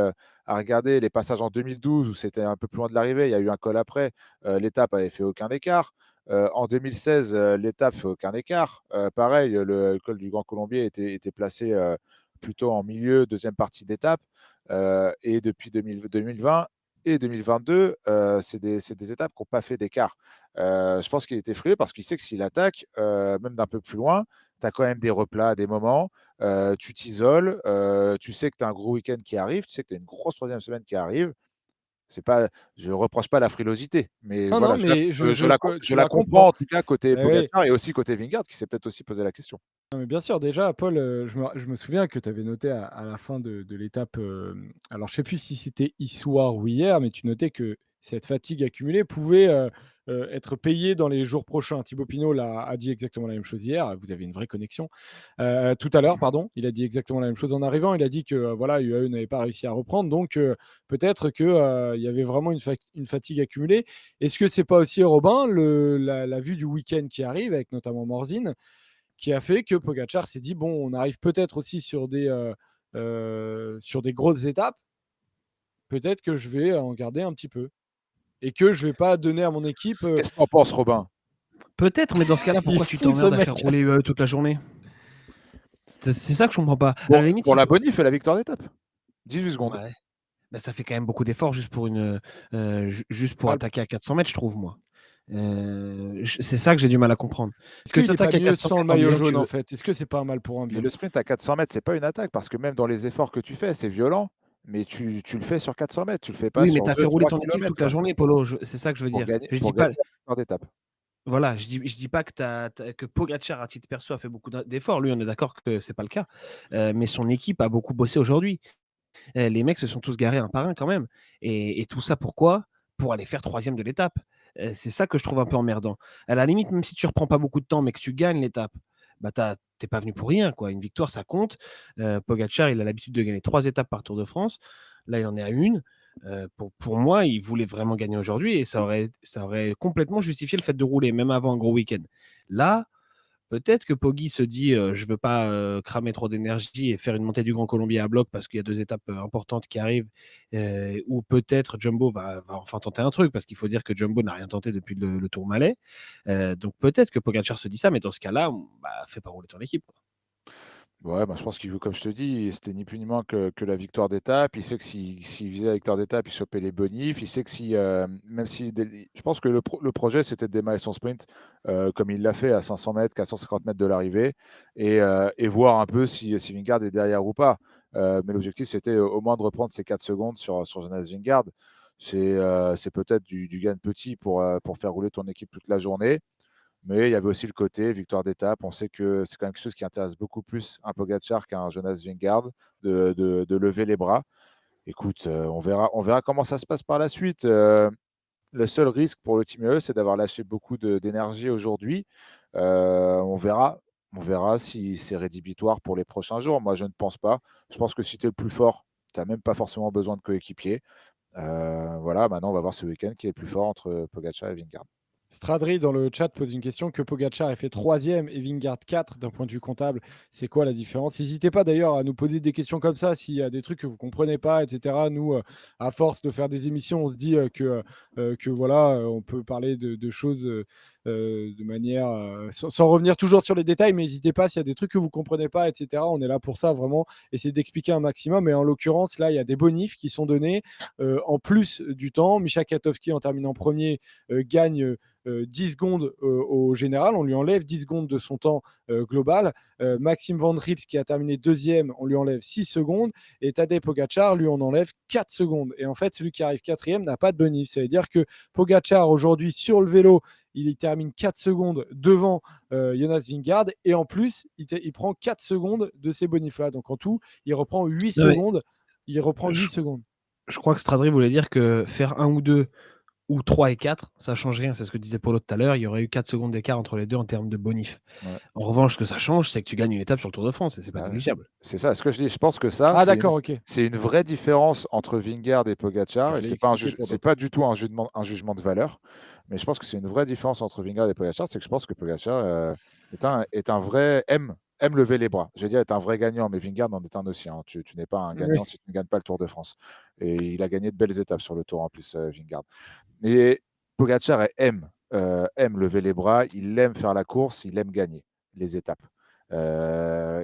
à regarder les passages en 2012 où c'était un peu plus loin de l'arrivée, il y a eu un col après, l'étape avait fait aucun écart. En 2016, l'étape fait aucun écart. Pareil, le col du Grand Colombier était placé, plutôt en milieu, deuxième partie d'étape, et depuis 2020 et 2022, c'est des étapes qui ont pas fait d'écart. Je pense qu'il était frileux parce qu'il sait que s'il attaque, même d'un peu plus loin, tu as quand même des replats à des moments, tu t'isoles, tu sais que tu as un gros week-end qui arrive, tu sais que tu as une grosse troisième semaine qui arrive. C'est pas Je reproche pas la frilosité, mais Non, non, voilà, mais je tu la la comprends comprends. en tout cas côté Eh oui. Pogacar et aussi côté Vingegaard qui s'est peut-être aussi posé la question. Non, mais bien sûr, déjà, Paul, je me souviens que tu avais noté à la fin de l'étape, alors je sais plus si c'était hier ou hier, mais tu notais que cette fatigue accumulée pouvait, être payée dans les jours prochains. Thibaut Pinot a dit exactement la même chose hier, vous avez une vraie connexion. Tout à l'heure, pardon, il a dit exactement la même chose en arrivant. Il a dit que, voilà, UAE n'avait pas réussi à reprendre, donc peut-être que, il y avait vraiment une fatigue accumulée. Est-ce que c'est pas aussi, Robin, la vue du week-end qui arrive avec notamment Morzine, qui a fait que Pogacar s'est dit: «Bon, on arrive peut-être aussi sur des grosses étapes, peut-être que je vais en garder un petit peu et que je vais pas donner à mon équipe, Qu'est-ce que tu en penses, Robin? Peut-être, mais dans ce cas-là, il est pourquoi tu fou ce t'emmerdes à faire mec!» rouler UAE toute la journée? C'est ça que je comprends pas. À la Pour limite, pour si la Po bonif et la victoire d'étape. 18 secondes. ouais, bah, ça fait quand même beaucoup d'efforts juste pour juste pour Bah, attaquer à 400 mètres, je trouve moi. C'est ça que j'ai du mal à comprendre. est-ce Que qu'il tu est pas attaques à mieux 400 sans le mètres en maillot disant que jaune, tu en veux fait? Est-ce que c'est pas un mal pour un Mais bien? le sprint à 400 mètres, c'est pas une attaque parce que même dans les efforts que tu fais, c'est violent, mais tu le fais sur 400 mètres, tu le fais pas oui, mais sur tu as fait rouler 2-3 ton équipe toute kilomètres, la quoi, journée, Polo, c'est ça que je veux dire. Je dis pour gagner pas la victoire d'étape. voilà, je dis pas que que Pogacar, à titre perso, a fait beaucoup d'efforts. Lui, on est d'accord que c'est pas le cas. Mais son équipe a beaucoup bossé aujourd'hui. Les mecs se sont tous garés un par un quand même, et tout ça pourquoi? Pour aller faire 3e de l'étape. C'est ça que je trouve un peu emmerdant. À la limite, même si tu reprends pas beaucoup de temps, mais que tu gagnes l'étape, bah, t'es pas venu pour rien, quoi. Une victoire, ça compte. Pogacar, il a l'habitude de gagner 3 étapes par Tour de France. Là, il en est à une. Pour moi, il voulait vraiment gagner aujourd'hui et ça aurait complètement justifié le fait de rouler, même avant un gros week-end. Là, peut-être que Poggi se dit je ne veux pas cramer trop d'énergie et faire une montée du Grand Colombier à bloc parce qu'il y a 2 étapes importantes qui arrivent. Ou peut-être Jumbo va enfin tenter un truc parce qu'il faut dire que Jumbo n'a rien tenté depuis le Tourmalet. Donc peut-être que Pogacar se dit ça, mais dans ce cas-là, fais pas rouler ton équipe, quoi. Ouais, bah, je pense qu'il joue comme je te dis, c'était ni plus ni moins que la victoire d'étape. Il sait que s'il visait la victoire d'étape, il chopait les bonifs. Il sait que si, même si, je pense que le projet, c'était de démarrer son sprint comme il l'a fait à 500 mètres, 450 mètres de l'arrivée, et voir un peu si Vingegaard est derrière ou pas. Mais l'objectif, c'était au moins de reprendre ces 4 secondes sur Jonas Vingegaard. C'est peut-être du gain de petit pour faire rouler ton équipe toute la journée. Mais il y avait aussi le côté victoire d'étape. On sait que c'est quand même quelque chose qui intéresse beaucoup plus un Pogacar qu'un Jonas Vingegaard, de lever les bras. Écoute, on verra comment ça se passe par la suite. Le seul risque pour le Team UAE, c'est d'avoir lâché beaucoup d'énergie aujourd'hui. On verra si c'est rédhibitoire pour les prochains jours. Moi, je ne pense pas. Je pense que si tu es le plus fort, tu n'as même pas forcément besoin de coéquipier. Voilà, maintenant, on va voir ce week-end qui est le plus fort entre Pogacar et Vingegaard. Stradri dans le chat pose une question, que Pogacar ait fait 3e et Vingegaard 4 d'un point de vue comptable, c'est quoi la différence? N'hésitez pas d'ailleurs à nous poser des questions comme ça s'il y a des trucs que vous ne comprenez pas, etc. Nous, à force de faire des émissions, on se dit que voilà, on peut parler de choses de manière sans revenir toujours sur les détails, mais n'hésitez pas s'il y a des trucs que vous ne comprenez pas, etc. On est là pour ça, vraiment essayer d'expliquer un maximum. Et en l'occurrence, là, il y a des bonifs qui sont donnés en plus du temps. Misha Katowski, en terminant premier, gagne 10 secondes au général, on lui enlève 10 secondes de son temps global. Maxime Van Riels, qui a terminé deuxième, on lui enlève 6 secondes. Et Tadej Pogacar, lui, on enlève 4 secondes. Et en fait, celui qui arrive quatrième n'a pas de bonus. Ça veut dire que Pogacar, aujourd'hui, sur le vélo, il termine 4 secondes devant Jonas Vingegaard. Et en plus, il prend 4 secondes de ces bonifs-là. Donc en tout, il reprend 8 secondes. Il reprend 8 secondes. Je crois que Stradri voulait dire que faire 1 ou 2 ou 3 et 4, ça change rien. C'est ce que disait Polo tout à l'heure. Il y aurait eu 4 secondes d'écart entre les deux en termes de bonif. Ouais. En revanche, ce que ça change, c'est que tu gagnes une étape sur le Tour de France et c'est pas négligeable. C'est ça, ce que je dis. Je pense que ça, c'est une vraie différence entre Vingegaard et Pogacar. Et c'est pas du tout un jugement de valeur. Mais je pense que c'est une vraie différence entre Vingegaard et Pogacar. C'est que je pense que Pogacar est un vrai aime lever les bras. J'ai dit est un vrai gagnant, mais Vingegaard en est un aussi. Hein. Tu n'es pas un gagnant si tu ne gagnes pas le Tour de France. Et il a gagné de belles étapes sur le Tour en plus, Vingegaard. Mais Pogacar aime lever les bras, il aime faire la course, il aime gagner les étapes. Et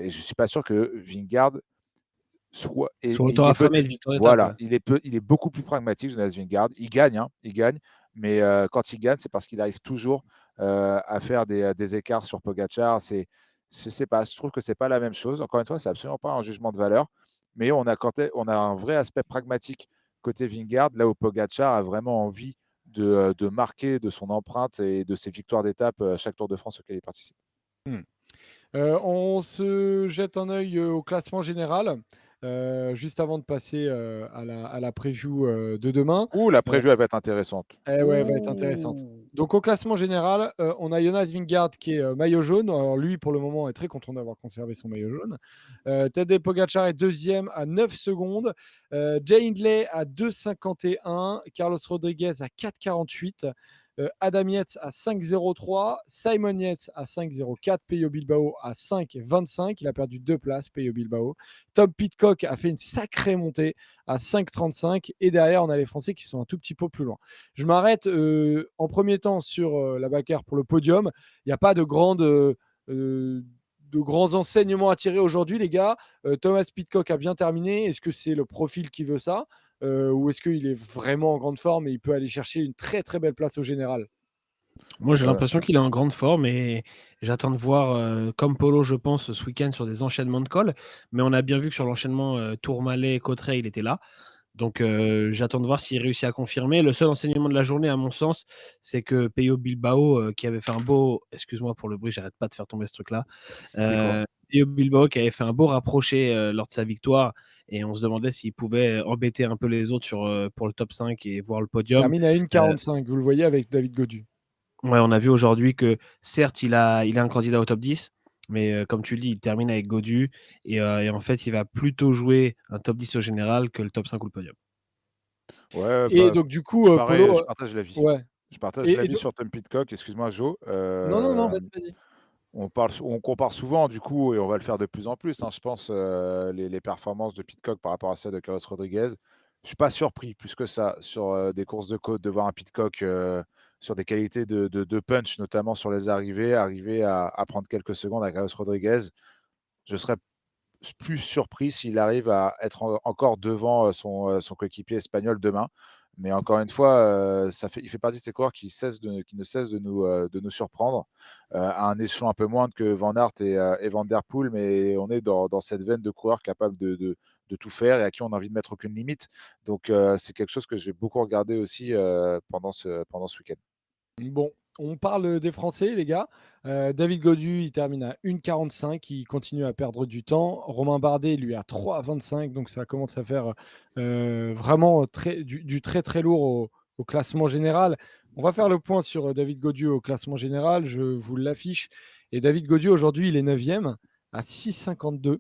je ne suis pas sûr que Vingegaard soit. Voilà, il est beaucoup plus pragmatique, Jonas Vingegaard. Il gagne, mais quand il gagne, c'est parce qu'il arrive toujours à faire des écarts sur Pogacar. Je trouve que c'est pas la même chose. Encore une fois, c'est absolument pas un jugement de valeur, mais on a un vrai aspect pragmatique côté Vingegaard, là où Pogacar a vraiment envie de marquer de son empreinte et de ses victoires d'étape à chaque Tour de France auquel il participe. On se jette un œil au classement général. Juste avant de passer à la preview de demain. La preview, elle va être intéressante. Elle va être intéressante. Donc, au classement général, on a Jonas Vingegaard qui est maillot jaune. Alors, lui, pour le moment, est très content d'avoir conservé son maillot jaune. Tadej Pogacar est deuxième à 9 secondes. Jay Hindley à 2,51. Carlos Rodriguez à 4,48. Adam Yates à 5,03, Simon Yates à 5,04, Pello Bilbao à 5,25. Il a perdu 2 places, Pello Bilbao. Tom Pidcock a fait une sacrée montée à 5,35. Et derrière, on a les Français qui sont un tout petit peu plus loin. Je m'arrête en premier temps sur la bagarre pour le podium. Il n'y a pas de grands enseignements à tirer aujourd'hui, les gars. Thomas Pidcock a bien terminé. Est-ce que c'est le profil qui veut ça ou est-ce qu'il est vraiment en grande forme et il peut aller chercher une très très belle place au général? Moi, j'ai l'impression qu'il est en grande forme et j'attends de voir, comme Polo, je pense, ce week-end sur des enchaînements de cols. Mais on a bien vu que sur l'enchaînement Tourmalet-Cauterets, il était là. Donc, j'attends de voir s'il réussit à confirmer. Le seul enseignement de la journée, à mon sens, c'est que Pello Bilbao, qui avait fait un beau... Excuse-moi pour le bruit, j'arrête pas de faire tomber ce truc-là. Pello Bilbao qui avait fait un beau rapproché lors de sa victoire. Et on se demandait s'il pouvait embêter un peu les autres pour le top 5 et voir le podium. Il termine à 1,45, vous le voyez avec David Gaudu. Ouais, on a vu aujourd'hui que certes, il a un candidat au top 10, Mais comme tu le dis, il termine avec Gaudu et en fait, il va plutôt jouer un top 10 au général que le top 5 ou le podium. Ouais, Et bah, donc du coup, je Polo, partage l'avis. ouais. Je partage Et l'avis sur Tom Pidcock, excuse-moi Jo. non, non, non, vas-y. On compare souvent du coup et on va le faire de plus en plus, hein, je pense, les performances de Pidcock par rapport à celles de Carlos Rodriguez. Je suis pas surpris plus que ça sur, des courses de côte de voir un Pidcock, sur des qualités de punch, notamment sur les arrivées, arriver à prendre quelques secondes à Carlos Rodriguez. Je serais plus surpris s'il arrive à être encore devant son coéquipier espagnol demain. Mais encore une fois, il fait partie de ces coureurs qui ne cessent de nous surprendre à un échelon un peu moindre que Van Aert et Van Der Poel, mais on est dans cette veine de coureurs capables de tout faire et à qui on a envie de mettre aucune limite. Donc c'est quelque chose que j'ai beaucoup regardé aussi pendant ce week-end. Bon, on parle des Français, les gars. David Gaudu, il termine à 1,45. Il continue à perdre du temps. Romain Bardet, lui, à 3,25. Donc, ça commence à faire vraiment du très, très lourd au classement général. On va faire le point sur David Gaudu au classement général. Je vous l'affiche. Et David Gaudu, aujourd'hui, il est 9e à 6,52.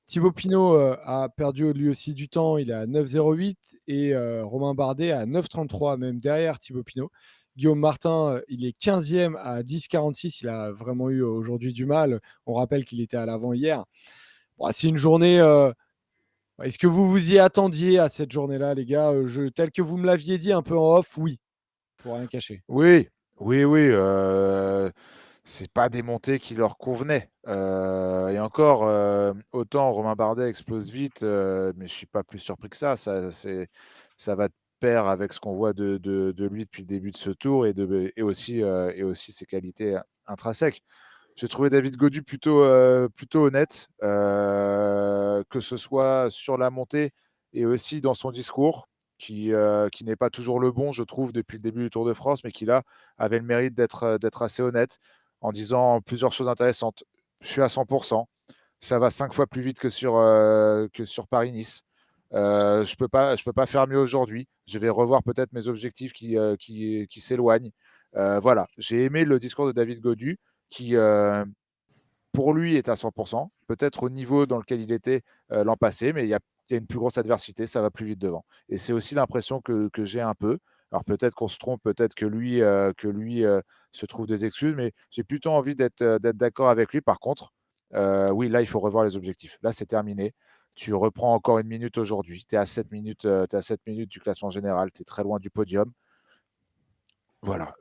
Thibaut Pinot a perdu lui aussi du temps. Il est à 9,08. Et Romain Bardet à 9,33, même derrière Thibaut Pinot. Guillaume Martin, il est 15e à 10,46. Il a vraiment eu aujourd'hui du mal. On rappelle qu'il était à l'avant hier. Bon, c'est une journée. Est-ce que vous vous y attendiez à cette journée-là, les gars? Tel que vous me l'aviez dit un peu en off, oui, pour rien cacher. Oui, oui, oui, c'est pas des montées qui leur convenaient, et encore, autant Romain Bardet explose vite, mais je suis pas plus surpris que ça. Ça va de pair avec ce qu'on voit de lui depuis le début de ce tour et aussi ses qualités intrinsèques. J'ai trouvé David Gaudu plutôt honnête, que ce soit sur la montée et aussi dans son discours qui n'est pas toujours le bon, je trouve, depuis le début du Tour de France, mais qui là avait le mérite d'être assez honnête en disant plusieurs choses intéressantes. Je suis à 100%, ça va 5 fois plus vite que sur Paris-Nice. Je peux pas faire mieux aujourd'hui. Je vais revoir peut-être mes objectifs qui s'éloignent. Voilà, j'ai aimé le discours de David Gaudu qui, pour lui, est à 100%, peut-être au niveau dans lequel il était l'an passé, mais il y a une plus grosse adversité, ça va plus vite devant. Et c'est aussi l'impression que j'ai un peu. Alors peut-être qu'on se trompe, peut-être que lui se trouve des excuses, mais j'ai plutôt envie d'être d'accord avec lui. Par contre, oui, là, il faut revoir les objectifs. Là, c'est terminé. Tu reprends encore une minute aujourd'hui. Tu es à 7 minutes, t'es à 7 minutes du classement général. Tu es très loin du podium. Voilà,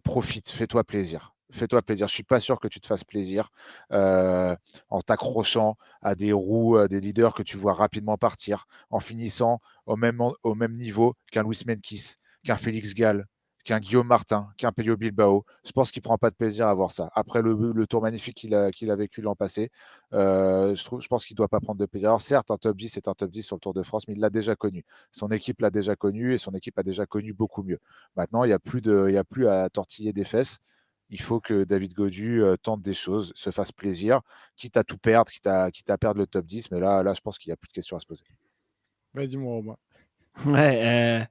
profite, fais-toi plaisir. Fais-toi plaisir. Je suis pas sûr que tu te fasses plaisir, en t'accrochant à des roues, des leaders que tu vois rapidement partir, en finissant au même niveau qu'un Luis Menkis, qu'un Félix Gall, qu'un Guillaume Martin, qu'un Pello Bilbao. Je pense qu'il prend pas de plaisir à voir ça. Après le tour magnifique qu'il a vécu l'an passé, je pense qu'il doit pas prendre de plaisir. Alors certes, un top 10 est un top 10 sur le Tour de France, mais il l'a déjà connu. Son équipe l'a déjà connu et son équipe a déjà connu beaucoup mieux. Maintenant, il y a plus à tortiller des fesses. Il faut que David Gaudu tente des choses, se fasse plaisir, quitte à tout perdre, quitte à perdre le top 10. Mais là, je pense qu'il n'y a plus de questions à se poser. Vas-y, moi, Romain. Ouais,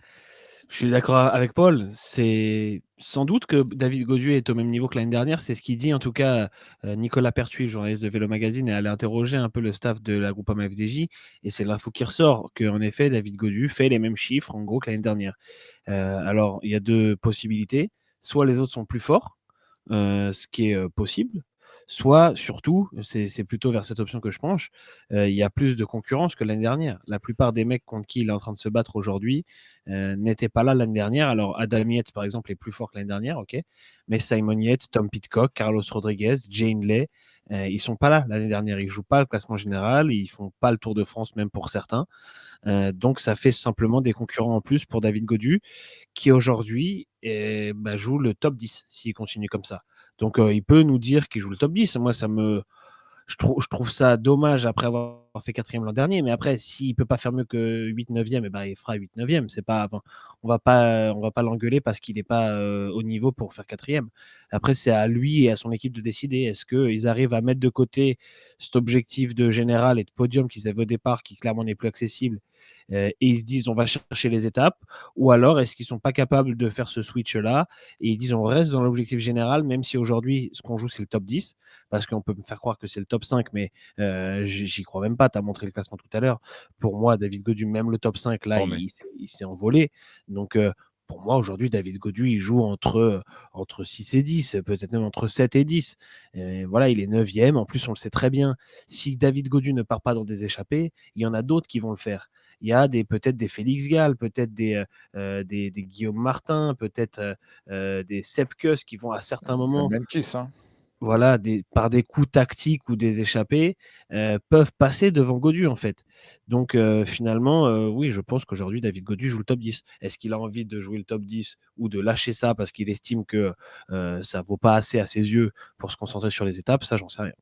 je suis d'accord avec Paul. C'est sans doute que David Gaudu est au même niveau que l'année dernière. C'est ce qu'il dit. En tout cas, Nicolas Pertuis, le journaliste de Vélo Magazine, est allé interroger un peu le staff de la Groupama FDJ. Et c'est l'info qui ressort qu'en effet, David Gaudu fait les mêmes chiffres, en gros, que l'année dernière. Alors, il y a deux possibilités. Soit les autres sont plus forts, ce qui est possible. Soit, surtout, c'est plutôt vers cette option que je penche, il y a plus de concurrence que l'année dernière. La plupart des mecs contre qui il est en train de se battre aujourd'hui n'étaient pas là l'année dernière. Alors, Adam Yates, par exemple, est plus fort que l'année dernière, ok. Mais Simon Yates, Tom Pidcock, Carlos Rodriguez, Jane Lay, ils sont pas là l'année dernière. Ils jouent pas le classement général, ils font pas le Tour de France, même pour certains. Donc, ça fait simplement des concurrents en plus pour David Gaudu, qui aujourd'hui joue le top 10 s'il continue comme ça. Donc, il peut nous dire qu'il joue le top 10. Moi, je trouve ça dommage après avoir fait quatrième l'an dernier. Mais après, s'il ne peut pas faire mieux que 8-9e, il fera 8-9e. C'est pas, on va pas l'engueuler parce qu'il n'est pas au niveau pour faire quatrième. Après, c'est à lui et à son équipe de décider. Est-ce qu'ils arrivent à mettre de côté cet objectif de général et de podium qu'ils avaient au départ, qui clairement n'est plus accessible, et ils se disent on va chercher les étapes, ou alors est-ce qu'ils sont pas capables de faire ce switch-là et ils disent on reste dans l'objectif général, même si aujourd'hui ce qu'on joue c'est le top 10, parce qu'on peut me faire croire que c'est le top 5, mais j'y crois même pas, tu as montré le classement tout à l'heure. Pour moi, David Gaudu, même le top 5, là, Oh, mais il s'est envolé. Donc, pour moi, aujourd'hui, David Gaudu, il joue entre 6 et 10, peut-être même entre 7 et 10. Voilà, il est 9e. En plus, on le sait très bien. Si David Gaudu ne part pas dans des échappées, il y en a d'autres qui vont le faire. Il y a peut-être des Félix Gall, peut-être des Guillaume Martin, peut-être des Sepkus qui vont à certains même moments, Menkis, hein. voilà, par des coups tactiques ou des échappées, peuvent passer devant Gaudu, en fait. Donc, finalement, oui, je pense qu'aujourd'hui, David Gaudu joue le top 10. Est-ce qu'il a envie de jouer le top 10 ou de lâcher ça parce qu'il estime que ça ne vaut pas assez à ses yeux pour se concentrer sur les étapes? Ça, j'en sais rien.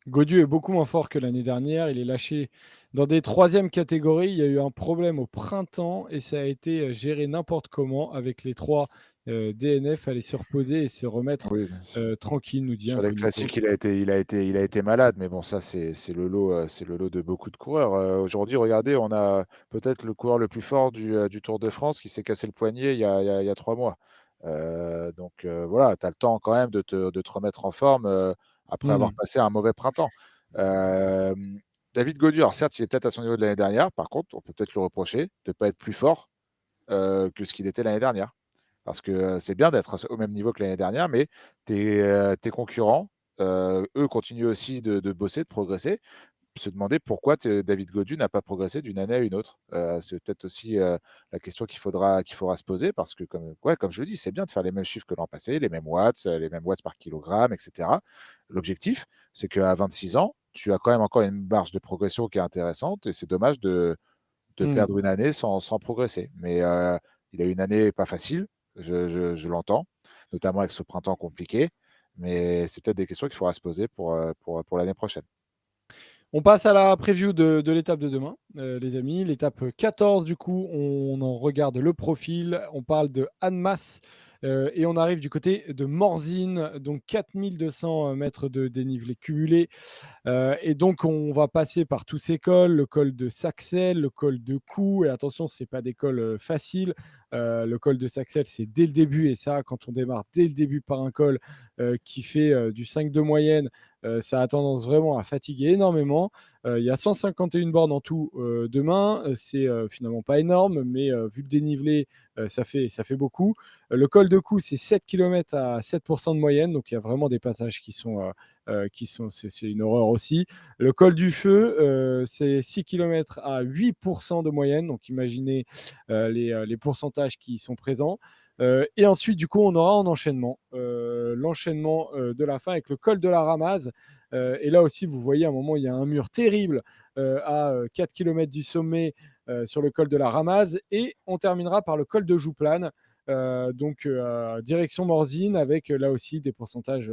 Gaudu est beaucoup moins fort que l'année dernière. Il est lâché dans des troisièmes catégories. Il y a eu un problème au printemps et ça a été géré n'importe comment avec les 3 DNF. Aller se reposer et se remettre Oui, tranquille, nous dit sur les Incognito. classiques, il a été malade, mais bon, ça, c'est le lot de beaucoup de coureurs. Aujourd'hui, regardez, on a peut-être le coureur le plus fort du Tour de France qui s'est cassé le poignet il y a 3 mois. Donc voilà, tu as le temps quand même de te remettre en forme, après avoir Mmh. passé un mauvais printemps. David Gaudu, alors certes, il est peut-être à son niveau de l'année dernière. Par contre, on peut peut-être le reprocher de ne pas être plus fort, que ce qu'il était l'année dernière. Parce que, c'est bien d'être au même niveau que l'année dernière, mais tes concurrents, eux continuent aussi de bosser, de progresser. Se demander pourquoi David Gaudu n'a pas progressé d'une année à une autre. C'est peut-être aussi, la question qu'il faudra se poser parce que comme je le dis, c'est bien de faire les mêmes chiffres que l'an passé, les mêmes watts par kilogramme et cetera. L'objectif, c'est qu'à 26 ans, tu as quand même encore une marge de progression qui est intéressante et c'est dommage de Mmh. perdre une année sans progresser. Mais, il a eu une année pas facile, je l'entends, notamment avec ce printemps compliqué, mais c'est peut-être des questions qu'il faudra se poser pour l'année prochaine. On passe à la preview de l'étape de demain, les amis. L'étape 14, du coup, on en regarde le profil. On parle de Annemasse et on arrive du côté de Morzine, donc 4200 mètres de dénivelé cumulé. Et donc, on va passer par tous ces cols, le col de Saxel, le col de Cou. Et attention, ce n'est pas des cols faciles. Le col de Saxel, c'est dès le début. Et ça, quand on démarre dès le début par un col qui fait du 5 de moyenne, ça a tendance vraiment à fatiguer énormément. Il y a 151 bornes en tout demain. C'est finalement pas énorme, mais vu le dénivelé, ça fait beaucoup. Le col de Cou, c'est 7 km à 7% de moyenne. Donc, il y a vraiment des passages c'est une horreur aussi. Le col du Feu, c'est 6 km à 8% de moyenne, donc imaginez les pourcentages qui sont présents. Et ensuite, du coup, on aura en enchaînement l'enchaînement de la fin avec le col de la Ramaz. Et là aussi, vous voyez, à un moment, il y a un mur terrible à 4 km du sommet sur le col de la Ramaz. Et on terminera par le col de Jouplane, donc direction Morzine, avec là aussi des pourcentages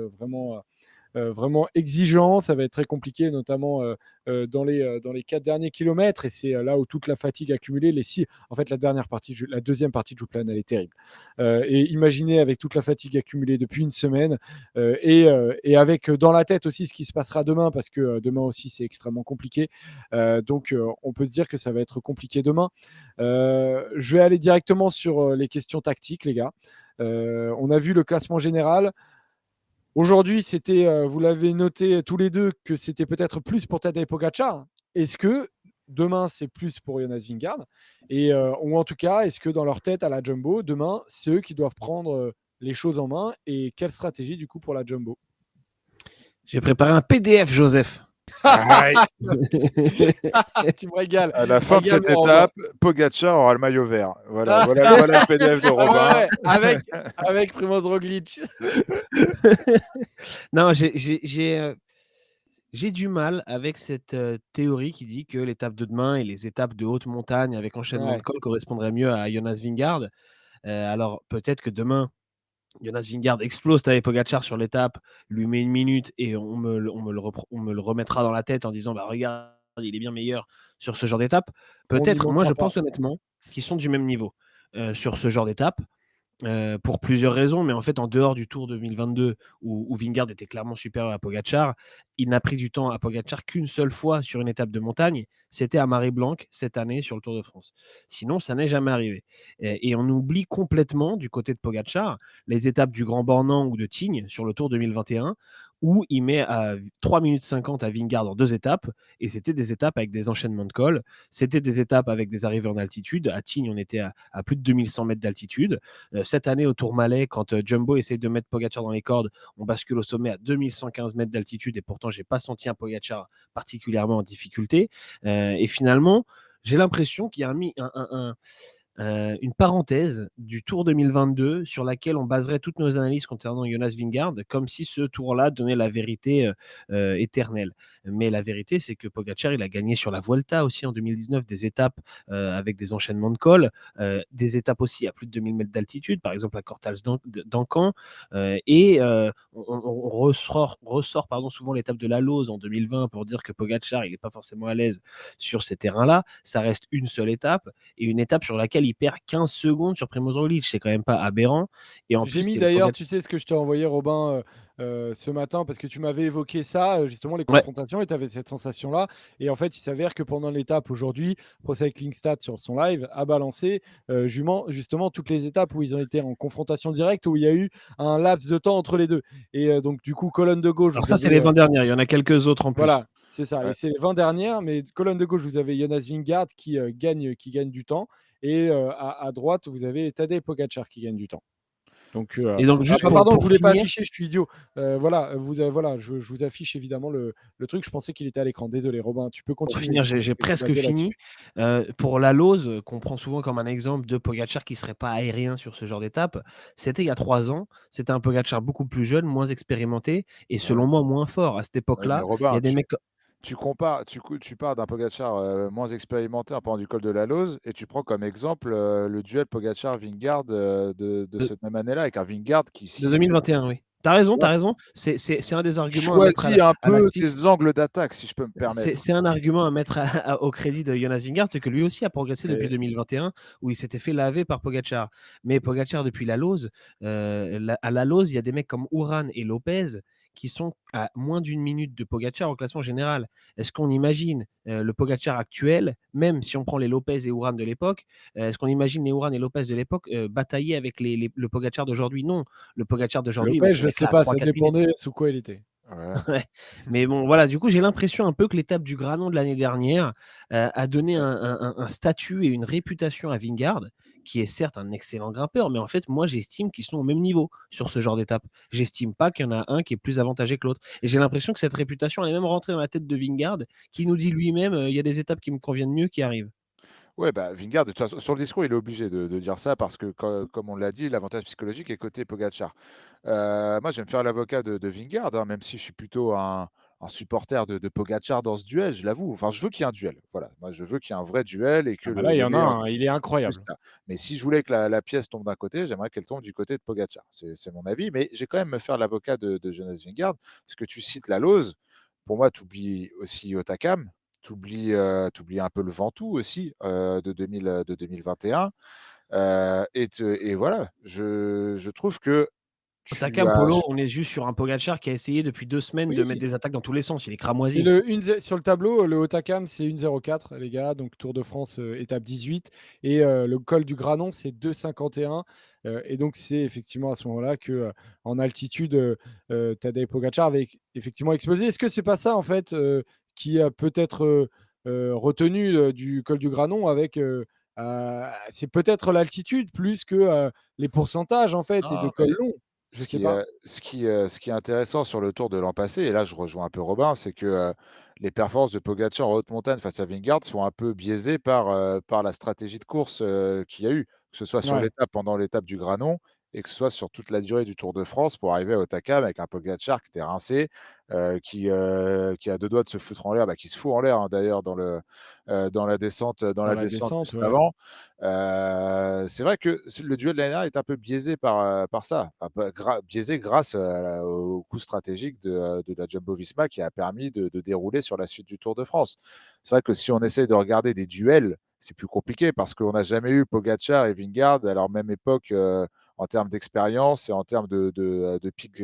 vraiment exigeant. Ça va être très compliqué, notamment dans les 4 derniers kilomètres. Et c'est là où toute la fatigue accumulée, en fait, la deuxième partie de Jouplane, elle est terrible. Et imaginez avec toute la fatigue accumulée depuis une semaine et avec dans la tête aussi ce qui se passera demain, parce que demain aussi, c'est extrêmement compliqué. Donc, on peut se dire que ça va être compliqué demain. Je vais aller directement sur les questions tactiques, les gars. On a vu le classement général. Aujourd'hui, vous l'avez noté tous les deux, que c'était peut-être plus pour Tadej Pogacar. Est-ce que demain, c'est plus pour Jonas Vingegaard ou en tout cas, est-ce que dans leur tête à la Jumbo, demain, c'est eux qui doivent prendre les choses en main? Et quelle stratégie, du coup, pour la Jumbo? J'ai préparé un PDF, Joseph. Aïe. Tu me régales. À la fin de cette Régale-moi, étape, Pogacar aura le maillot vert. Voilà le PDF de Ah Robin. ouais, avec Primoz Roglic. Non, j'ai du mal avec cette théorie qui dit que l'étape de demain et les étapes de haute montagne avec enchaînement de Ouais. cols correspondraient mieux à Jonas Vingegaard. Alors peut-être que demain, Jonas Vingegaard explose Tadej Pogacar sur l'étape, lui met une minute et on me le remettra dans la tête en disant bah regarde, il est bien meilleur sur ce genre d'étape. On n'y Peut-être, moi manquera je pas. pense honnêtement qu'ils sont du même niveau sur ce genre d'étape. pour plusieurs raisons, mais en fait, en dehors du Tour 2022 où Vingegaard était clairement supérieur à Pogacar, il n'a pris du temps à Pogacar qu'une seule fois sur une étape de montagne, c'était à Marie-Blanque cette année sur le Tour de France. Sinon, ça n'est jamais arrivé et on oublie complètement du côté de Pogacar les étapes du Grand Bornand ou de Tignes sur le Tour 2021 où il met à 3 minutes 50 à Vingegaard en 2 étapes et c'était des étapes avec des enchaînements de cols, c'était des étapes avec des arrivées en altitude. À Tignes, on était à plus de 2100 mètres d'altitude. Cette année, au Tourmalet, quand Jumbo essaye de mettre Pogacar dans les cordes, on bascule au sommet à 2115 mètres d'altitude et pourtant, j'ai pas senti un Pogacar particulièrement en difficulté. Et finalement, j'ai l'impression qu'il y a une parenthèse du Tour 2022 sur laquelle on baserait toutes nos analyses concernant Jonas Vingegaard, comme si ce Tour-là donnait la vérité éternelle. Mais la vérité, c'est que Pogacar, il a gagné sur la Vuelta aussi en 2019 des étapes avec des enchaînements de cols, des étapes aussi à plus de 2000 mètres d'altitude, par exemple à Cortals d'Ancan, on ressort souvent l'étape de la Lose en 2020 pour dire que Pogacar, il n'est pas forcément à l'aise sur ces terrains-là. Ça reste une seule étape et une étape sur laquelle il perd 15 secondes sur Primoz Roglic. C'est quand même pas aberrant. Et en J'ai plus, mis c'est d'ailleurs, Pogacar. tu sais ce que je t'ai envoyé, Robin, ce matin, parce que tu m'avais évoqué ça, justement, les Ouais. confrontations, et tu avais cette sensation-là. Et en fait, il s'avère que pendant l'étape aujourd'hui, Pro Cycling Stats sur son live a balancé justement toutes les étapes où ils ont été en confrontation directe, où il y a eu un laps de temps entre les deux. Et donc, du coup, colonne de gauche, Alors vous ça, c'est avez. les 20 dernières. Il y en a quelques autres en plus. Voilà, c'est ça. Et Ouais. c'est les 20 dernières, mais colonne de gauche, vous avez Jonas Vingegaard qui gagne du temps. Et à droite, vous avez Tadej Pogacar qui gagne du temps. Donc, Et donc, juste pardon, je pour voulais pas finir, afficher, je suis idiot. Voilà, je vous affiche évidemment le truc. Je pensais qu'il était à l'écran. Désolé, Robin, tu peux continuer. j'ai presque Basé fini. là-dessus. Pour la Lose, qu'on prend souvent comme un exemple de Pogacar qui serait pas aérien sur ce genre d'étape, c'était il y a 3 ans. C'était un Pogacar beaucoup plus jeune, moins expérimenté et Ouais, selon moi moins fort. À cette mais époque-là, il y Robin, a des mecs. tu pars d'un Pogacar moins expérimenté en parlant du col de la Lose et tu prends comme exemple le duel Pogacar-Vingegaard de De cette même année-là, avec un Vingegaard qui, de si, 2021, oui. Tu as voilà, raison. C'est un des arguments à mettre choisit un à peu l'actif. tes angles d'attaque, si je peux me permettre. C'est un argument à mettre au crédit de Jonas Vingegaard, c'est que lui aussi a progressé depuis Et 2021, où il s'était fait laver par Pogacar. Mais Pogacar, depuis la Lose, à la Lose, il y a des mecs comme Uran et Lopez qui sont à moins d'une minute de Pogacar au classement général. Est-ce qu'on imagine le Pogacar actuel, même si on prend les Lopez et Uran de l'époque, est-ce qu'on imagine les Uran et Lopez de l'époque batailler avec le Pogacar d'aujourd'hui? Non. Le Pogacar d'aujourd'hui, il met Lopez, ces je sais mecs-là à pas, ça 3-4 minutes. dépendait sous quoi il était. ouais. Ouais. Mais bon, voilà, du coup, j'ai l'impression un peu que l'étape du Granon de l'année dernière a donné un statut et une réputation à Vingegaard, qui est certes un excellent grimpeur, mais en fait, moi, j'estime qu'ils sont au même niveau sur ce genre d'étape. J'estime pas qu'il y en a un qui est plus avantagé que l'autre. Et j'ai l'impression que cette réputation, elle est même rentrée dans la tête de Vingegaard, qui nous dit lui-même, il y a des étapes qui me conviennent mieux qui arrivent. Ouais, bah, Vingegaard, de toute façon, sur le discours, il est obligé de dire ça parce que, comme on l'a dit, l'avantage psychologique est côté Pogacar. Moi, j'aime faire l'avocat de Vingegaard, hein, même si je suis plutôt un supporter de Pogacar dans ce duel, je l'avoue. Enfin, je veux qu'il y ait un duel. Voilà, moi, je veux qu'il y ait un vrai duel et que Ah bah là, il y le en a meilleur. un, il est C'est incroyable. ça. Mais si je voulais que la pièce tombe d'un côté, j'aimerais qu'elle tombe du côté de Pogacar. C'est mon avis. Mais j'ai quand même me faire l'avocat de Jonas Vingegaard, parce que tu cites la Lose. Pour moi, tu oublies aussi Otakam. Tu oublies un peu le Ventoux aussi de 2021. Et voilà, je trouve que tu Takam as. Polo, on est juste sur un Pogacar qui a essayé depuis 2 semaines de mettre Oui, des attaques dans tous les sens. Il est C'est cramoisi. sur le tableau, le Hautacam, c'est 1,04, les gars. Donc Tour de France, étape 18. Et le col du Granon, c'est 2,51. Et donc, c'est effectivement à ce moment-là que, en altitude, Tadej Pogacar avait effectivement explosé. Est-ce que c'est pas ça, en fait, qui a peut-être retenu du col du Granon avec. C'est peut-être l'altitude plus que les pourcentages, en fait, et de non, col mais long. Je sais pas. ce qui est intéressant sur le Tour de l'an passé, et là je rejoins un peu Robin, c'est que, les performances de Pogacar en haute montagne face à Vingegaard sont un peu biaisées par la stratégie de course, qu'il y a eu, que ce soit sur Ouais. l'étape pendant l'étape du Granon et que ce soit sur toute la durée du Tour de France pour arriver à Hautacam avec un Pogacar qui était rincé, qui a 2 doigts de se foutre en l'air, bah, qui se fout en l'air, hein, d'ailleurs dans Dans la la descente descente, juste ouais. avant. C'est vrai que le duel de l'année dernière est un peu biaisé par ça, un peu biaisé grâce au coup stratégique de la Jumbo-Visma qui a permis de dérouler sur la suite du Tour de France. C'est vrai que si on essaye de regarder des duels, c'est plus compliqué parce qu'on n'a jamais eu Pogacar et Vingegaard à leur même époque en termes d'expérience et en termes de pic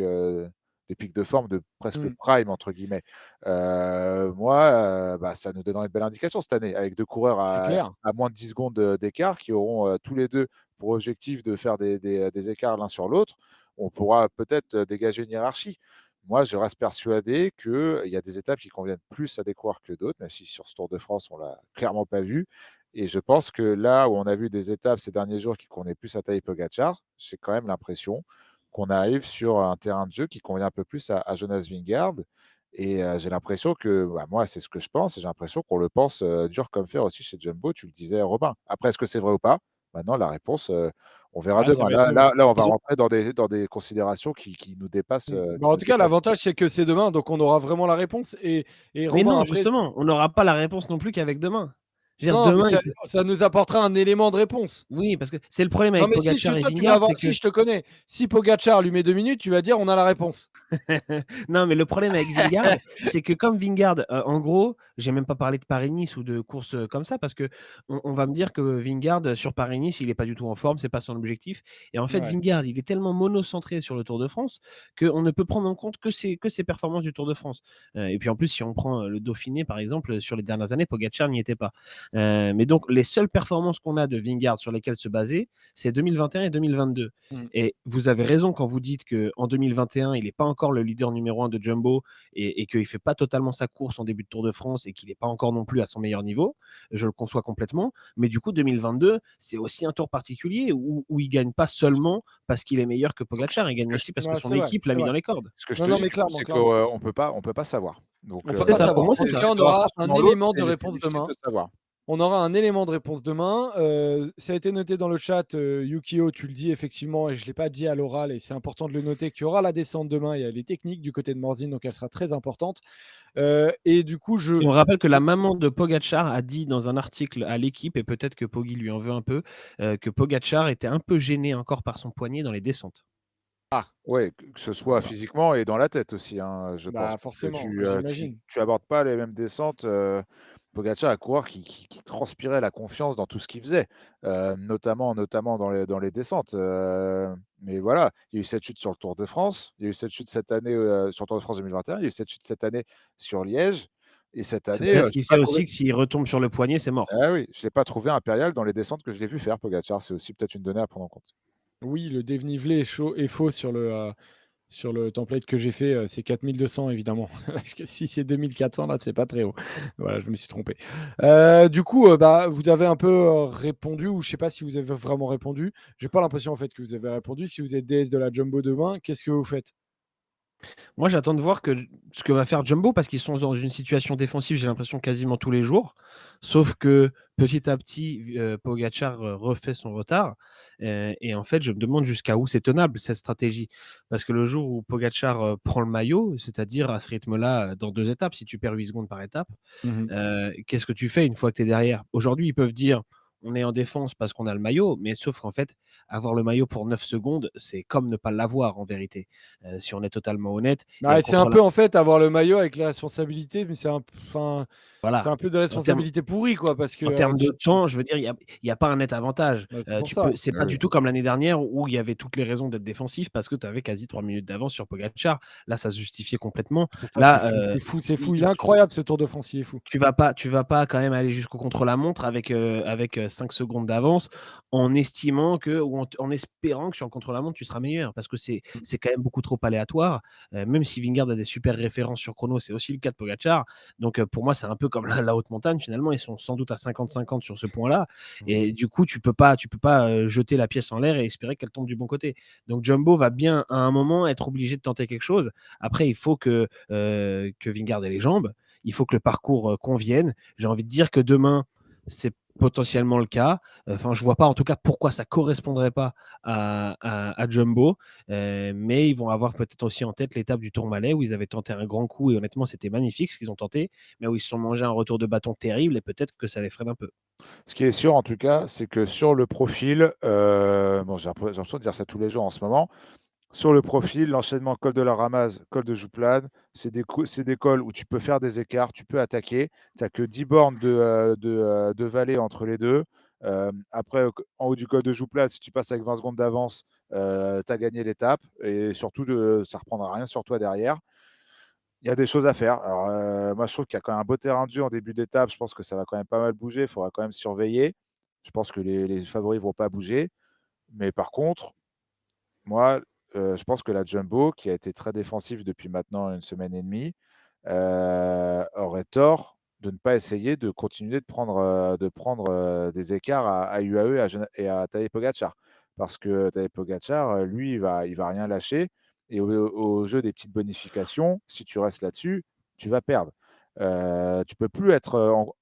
de forme, de presque Mmh. prime entre guillemets. Moi, bah, ça nous donnerait une belle indication cette année avec 2 coureurs C'est clair. à moins de 10 secondes, d'écart qui auront, tous les 2 pour objectif de faire des écarts l'un sur l'autre. On pourra peut-être, dégager une hiérarchie. Moi, je reste persuadé qu'il y a des étapes qui conviennent plus à des coureurs que d'autres, même si sur ce Tour de France, on l'a clairement pas vu. Et je pense que là où on a vu des étapes ces derniers jours qui convenaient plus à Tadej Pogacar, j'ai quand même l'impression qu'on arrive sur un terrain de jeu qui convient un peu plus à Jonas Vingegaard. Et j'ai l'impression que, bah, moi, c'est ce que je pense, et j'ai l'impression qu'on le pense dur comme fer aussi chez Jumbo. Tu le disais, Robin. Après, est-ce que c'est vrai ou pas? Maintenant, la réponse, on verra Ah, ça demain. va être Là, on va j'ai rentrer dans des considérations qui nous dépassent, bah, en tout cas, l'avantage, c'est que c'est demain, donc on aura vraiment la réponse et Mais Robin, non, après justement, on n'aura pas la réponse non plus qu'avec demain. Je veux dire, non, mais demain, il ça nous apportera un élément de réponse. oui, parce que c'est le problème Non, avec mais si Pogacar tu et toi, tu vas Vingegaard, avoir c'est que si je te connais, si Pogacar lui met 2 minutes, tu vas dire: «On a la réponse». non, mais le problème avec Vingegaard, c'est que comme Vingegaard, en gros, j'ai même pas parlé de Paris-Nice ou de courses, comme ça parce qu'on va me dire que Vingegaard, sur Paris-Nice, il est pas du tout en forme, c'est pas son objectif et en fait, Ouais. Vingegaard, il est tellement monocentré sur le Tour de France qu'on ne peut prendre en compte que ses performances du Tour de France. Et puis en plus, si on prend, le Dauphiné, par exemple, sur les dernières années, Pogacar n'y était pas. Mais donc les seules performances qu'on a de Vingegaard sur lesquelles se baser, c'est 2021 et 2022. Mmh. Et vous avez raison quand vous dites qu'en 2021, il n'est pas encore le leader numéro 1 de Jumbo et qu'il ne fait pas totalement sa course en début de Tour de France et qu'il n'est pas encore non plus à son meilleur niveau. Je le conçois complètement. Mais du coup, 2022, c'est aussi un tour particulier où il ne gagne pas seulement parce qu'il est meilleur que donc Pogacar. Il ce gagne que je aussi parce que Ouais, son c'est vrai, équipe l'a c'est mis vrai. dans les cordes. ce que je Non, te non, dis, mais du coup, clairement, c'est clairement. qu'on on peut pas savoir. Donc On peut C'est pas ça, pour savoir. moi, En c'est tout ça. cas, on tu auras aura soit l'un un dans l'autre, élément de et c'est réponse difficile demain. de savoir. On aura un élément de réponse demain. Ça a été noté dans le chat, Yukio, tu le dis effectivement et je ne l'ai pas dit à l'oral et c'est important de le noter qu'il y aura la descente demain. Il y a les techniques du côté de Morzine, donc elle sera très importante. Et du coup, Et on rappelle que je la maman de Pogacar a dit dans un article à l'équipe, et peut-être que Poggi lui en veut un peu, que Pogacar était un peu gêné encore par son poignet dans les descentes. Ouais, que ce soit voilà. physiquement et dans la tête aussi, hein, je pense. Bah, Parce que forcément, j'imagine. tu abordes pas les mêmes descentes, Pogacar, un coureur qui transpirait la confiance dans tout ce qu'il faisait, notamment dans les descentes, mais voilà, il y a eu cette chute sur le Tour de France, il y a eu cette chute cette année, sur le Tour de France 2021, il y a eu cette chute cette année sur Liège et cette C'est année, peut-être je qu'il l'ai pas sait trouvé aussi que s'il retombe sur le poignet, c'est mort. ah oui, je l'ai pas trouvé impérial dans les descentes que je l'ai vu faire Pogacar, c'est aussi peut-être une donnée à prendre en compte. Oui, le dénivelé est faux sur le template que j'ai fait, c'est 4200 évidemment. Parce que si c'est 2400 là, c'est pas très haut. Voilà, je me suis trompé. Du coup, bah, vous avez un peu, répondu ou je sais pas si vous avez vraiment répondu. J'ai pas l'impression en fait que vous avez répondu. Si vous êtes DS de la Jumbo demain, qu'est-ce que vous faites? Moi, j'attends de voir ce que va faire Jumbo parce qu'ils sont dans une situation défensive, j'ai l'impression, quasiment tous les jours. Sauf que petit à petit, Pogacar refait son retard. Et en fait, je me demande jusqu'à où c'est tenable cette stratégie. Parce que le jour où Pogacar prend le maillot, c'est-à-dire à ce rythme-là, dans 2 étapes, si tu perds 8 secondes par étape, Mmh. qu'est-ce que tu fais une fois que tu es derrière? Aujourd'hui, ils peuvent dire on est en défense parce qu'on a le maillot, mais sauf qu'en fait, avoir le maillot pour 9 secondes, c'est comme ne pas l'avoir en vérité, si on est totalement honnête. Et Bah, un c'est un contre-la peu en fait avoir le maillot avec les responsabilités, mais c'est voilà, un peu de en termes responsabilité pourrie quoi parce que, en termes de tu temps, je veux dire, il y a pas un net avantage. bah, c'est pour Tu peux ça. c'est Oui, pas oui. du tout comme l'année dernière où il y avait toutes les raisons d'être défensif parce que tu avais quasi 3 minutes d'avance sur Pogacar. Là, ça se justifiait complètement. C'est pour ça, c'est Là, fou, c'est fou, c'est fou. Il est i incroyable ce Tour de France, il est fou. tu vas pas quand même aller jusqu'au contre-la-montre avec 5 secondes d'avance en estimant que ou en espérant que sur le contre-la-montre, tu seras meilleur parce que Mmh. c'est quand même beaucoup trop aléatoire. Même si Vingegaard a des super références sur chrono, c'est aussi le cas de Pogacar. Donc, pour moi, c'est un peu comme la haute montagne finalement. Ils sont sans doute à 50-50 sur ce point-là Mmh. et du coup, tu peux pas, jeter la pièce en l'air et espérer qu'elle tombe du bon côté. Donc Jumbo va bien, à un moment, être obligé de tenter quelque chose. Après, il faut que Vingegaard ait les jambes. Il faut que le parcours convienne. J'ai envie de dire que demain, c'est potentiellement le cas. Enfin, je vois pas en tout cas pourquoi ça correspondrait pas à Jumbo. Mais ils vont avoir peut-être aussi en tête l'étape du Tourmalet où ils avaient tenté un grand coup et honnêtement, c'était magnifique ce qu'ils ont tenté, mais où ils se sont mangés un retour de bâton terrible et peut-être que ça les freine un peu. Ce qui est sûr en tout cas, c'est que sur le profil, bon j'ai l'impression de dire ça tous les jours en ce moment. Sur le profil, l'enchaînement col de la Ramaz, col de Jouplane, c'est des cols où tu peux faire des écarts, tu peux attaquer. Tu as que 10 bornes de vallée entre les deux. Après, en haut du col de Joupla, si tu passes avec 20 secondes d'avance, tu as gagné l'étape et surtout, ça ne reprendra rien sur toi derrière. Il y a des choses à faire. Alors, moi, je trouve qu'il y a quand même un beau terrain de jeu en début d'étape. Je pense que ça va quand même pas mal bouger. Il faudra quand même surveiller. Je pense que les favoris vont pas bouger. Mais par contre, moi, je pense que la Jumbo, qui a été très défensive depuis maintenant une semaine et demie, aurait tort de ne pas essayer de continuer de prendre des écarts à UAE et à Tadej Pogacar. Parce que Tadej Pogacar, lui, il va rien lâcher et au jeu des petites bonifications, si tu restes là-dessus, tu vas perdre. Tu peux plus être,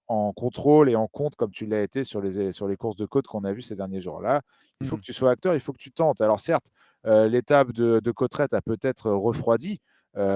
en contrôle et en compte comme tu l'as été sur les courses de côte qu'on a vues ces derniers jours. Là, il faut Mmh. que tu sois acteur, il faut que tu tentes. Alors certes, l'étape de Cotterêts a peut-être refroidi,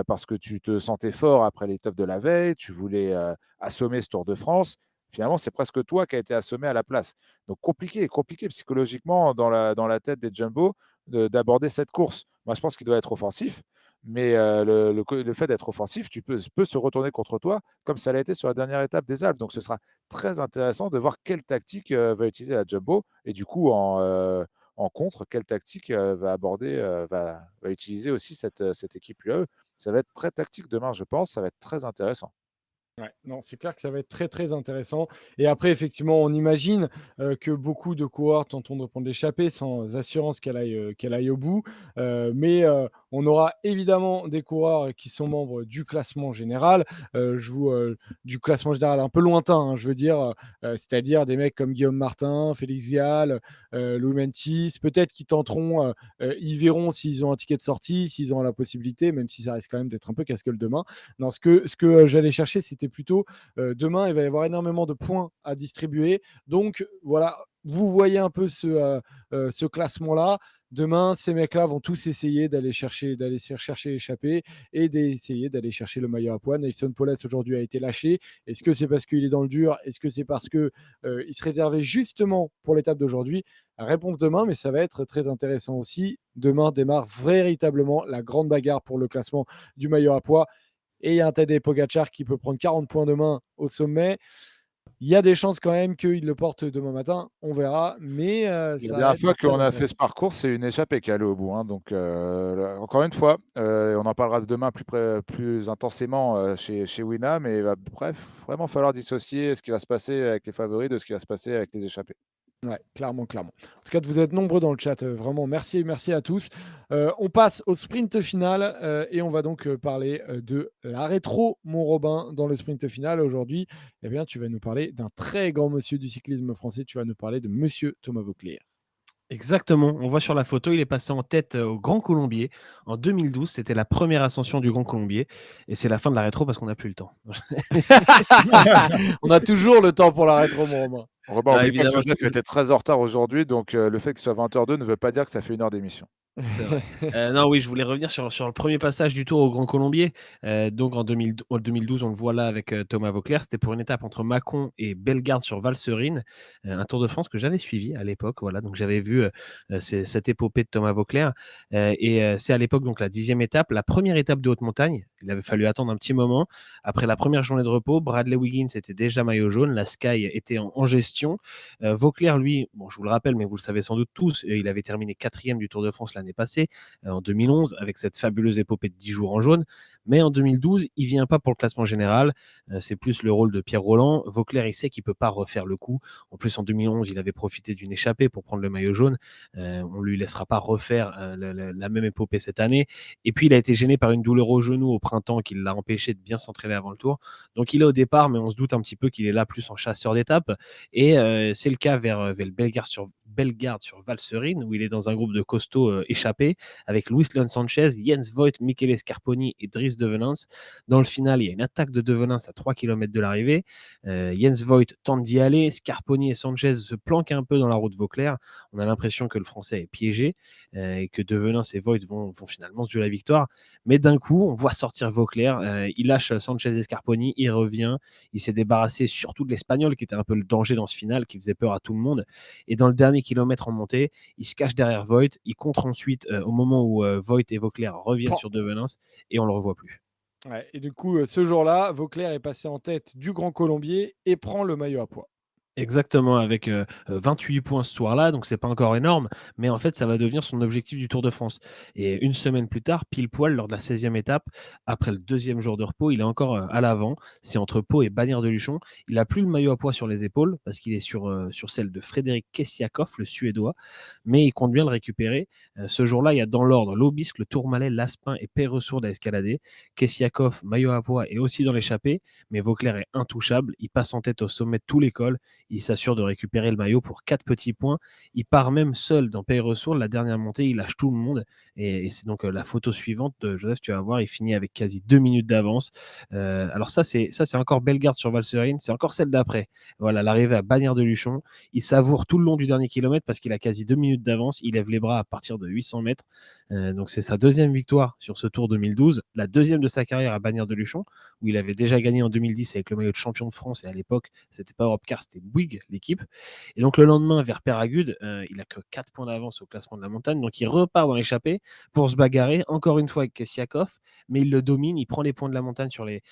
parce que tu te sentais fort après l'étape de la veille, tu voulais, assommer ce Tour de France. Finalement, c'est presque toi qui as été assommé à la place. Donc compliqué psychologiquement dans la tête des Jumbo d'aborder cette course. Moi, je pense qu'il doit être offensif, mais le fait d'être offensif, peut se retourner contre toi, comme ça l'a été sur la dernière étape des Alpes. Donc ce sera très intéressant de voir quelle tactique, va utiliser la Jumbo et du coup en contre, quelle tactique, va utiliser aussi cette équipe UAE. Ça va être très tactique demain, je pense, ça va être très intéressant. Ouais, non, c'est clair que ça va être très, très intéressant et après effectivement, on imagine, que beaucoup de coureurs tenteront de prendre l'échappée sans assurance qu'elle aille au bout, mais on aura évidemment des coureurs qui sont membres du classement général, du classement général un peu lointain, hein, je veux dire, c'est-à-dire des mecs comme Guillaume Martin, Félix Gall, Louis Mentis, peut-être qu'ils tenteront, ils verront s'ils ont un ticket de sortie, s'ils ont la possibilité, même si ça risque quand même d'être un peu casse-gueule demain. Non, ce que j'allais chercher, c'était plutôt demain, il va y avoir énormément de points à distribuer. Donc voilà, vous voyez un peu ce classement-là. Demain, ces mecs-là vont tous essayer d'aller se faire chercher l'échappée et d'essayer d'aller chercher le maillot à poids. Nelson Poles aujourd'hui a été lâché. Est-ce que c'est parce qu'il est dans le dur? Est-ce que c'est parce que il se réservait justement pour l'étape d'aujourd'hui? Réponse demain, mais ça va être très intéressant aussi. Demain démarre véritablement la grande bagarre pour le classement du maillot à poids. Et il y a un Tadej Pogacar qui peut prendre 40 points demain au sommet. Il y a des chances quand même qu'il le porte demain matin, on verra, mais La ça va dernière être fois très qu'on a fait intéressant. ce parcours, c'est une échappée qui est allée au bout, hein, donc là, encore une fois, on en parlera demain plus intensément, chez Winam mais il va bref, vraiment falloir dissocier ce qui va se passer avec les favoris de ce qui va se passer avec les échappés. Ouais, clairement, clairement. En tout cas, vous êtes nombreux dans le chat, vraiment merci, merci à tous. On passe au sprint final et on va donc parler de la rétro Mont-Robin dans le sprint final. Aujourd'hui, eh bien, tu vas nous parler d'un très grand monsieur du cyclisme français, tu vas nous parler de monsieur Thomas Vauclair. Exactement, on voit sur la photo, il est passé en tête au Grand Colombier en 2012. C'était la première ascension du Grand Colombier. Et c'est la fin de la rétro parce qu'on n'a plus le temps. On a toujours le temps pour la rétro Mont-Robin. Robin, Non, oublie pas que évidemment, Joseph était très en retard aujourd'hui, donc le fait qu'il soit 20h02 ne veut pas dire que ça fait 1 heure d'émission. c'est vrai. Non, oui, je voulais revenir sur le premier passage du Tour au Grand Colombier. Donc en 2012, on le voit là avec Thomas Vauclair. C'était pour une étape entre Mâcon et Bellegarde sur Valserine, un Tour de France que j'avais suivi à l'époque. Voilà, donc j'avais vu cette épopée de Thomas Vauclair. C'est à l'époque donc la 10e étape, la première étape de haute montagne. Il avait fallu attendre un petit moment. Après la première journée de repos, Bradley Wiggins était déjà maillot jaune. La Sky était en gestion. Vauclair, lui, bon, je vous le rappelle, mais vous le savez sans doute tous, il avait terminé 4e du Tour de France l'année passée, en 2011, avec cette fabuleuse épopée de 10 jours en jaune. Mais en 2012, il vient pas pour le classement général. C'est plus le rôle de Pierre Roland. Vauclair, il sait qu'il peut pas refaire le coup. En plus, en 2011, il avait profité d'une échappée pour prendre le maillot jaune. On lui laissera pas refaire la même épopée cette année. Et puis, il a été gêné par une douleur au genou au printemps qui l'a empêché de bien s'entraîner avant le Tour. Donc, il est au départ, mais on se doute un petit peu qu'il est là plus en chasseur d'étape. Et c'est le cas vers le Bellegarde sur Valserine, où il est dans un groupe de costauds échappés, avec Luis Leon Sanchez, Jens Voigt, Michele Scarponi et Dries De Venins. Dans le final, il y a une attaque de De Venins à 3 km de l'arrivée. Jens Voigt tente d'y aller, Scarponi et Sanchez se planquent un peu dans la route Vauclair. On a l'impression que le Français est piégé et que De Venins et Voigt vont finalement se jouer la victoire. Mais d'un coup, on voit sortir Vauclair, il lâche Sanchez et Scarponi, il revient, il s'est débarrassé surtout de l'Espagnol qui était un peu le danger dans ce final, qui faisait peur à tout le monde. Et dans le dernier kilomètre en montée, il se cache derrière Voigt, il contre ensuite au moment où Voigt et Vauclair reviennent sur De Venins et on le revoit plus. Ouais, et du coup, ce jour-là, Vauclair est passé en tête du Grand Colombier et prend le maillot à poids. Exactement, avec 28 points ce soir-là, donc c'est pas encore énorme, mais en fait, ça va devenir son objectif du Tour de France. Et une semaine plus tard, pile poil, lors de la 16e étape, après le deuxième jour de repos, il est encore à l'avant. C'est entre Pau et Bagnères de Luchon. Il a plus le maillot à pois sur les épaules parce qu'il est sur celle de Frédéric Kessiakoff, le Suédois, mais il compte bien le récupérer. Ce jour-là, il y a dans l'ordre l'Aubisque, le Tourmalet, l'Aspin et Peyresourde à escalader. Kessiakoff, maillot à pois, est aussi dans l'échappée, mais Vauclair est intouchable. Il passe en tête au sommet de tous les cols. Il s'assure de récupérer le maillot pour 4 petits points. Il part même seul dans Peyresourde. La dernière montée, il lâche tout le monde. Et c'est donc la photo suivante de Joseph, tu vas voir, il finit avec quasi 2 minutes d'avance. Alors ça, c'est encore Bellegarde sur Valserine. C'est encore celle d'après. Voilà, l'arrivée à Bagnères de Luchon. Il savoure tout le long du dernier kilomètre parce qu'il a quasi 2 minutes d'avance. Il lève les bras à partir de 800 mètres. Donc c'est sa deuxième victoire sur ce Tour 2012. La deuxième de sa carrière à Bagnères de Luchon, où il avait déjà gagné en 2010 avec le maillot de champion de France. Et à l'époque, c'était pas Europcar, c'était Bouygues, l'équipe. Et donc le lendemain, vers Péragude, il a que 4 points d'avance au classement de la montagne. Donc il repart dans l'échappée pour se bagarrer, encore une fois avec Kessiakoff, mais il le domine, il prend les points de la montagne sur les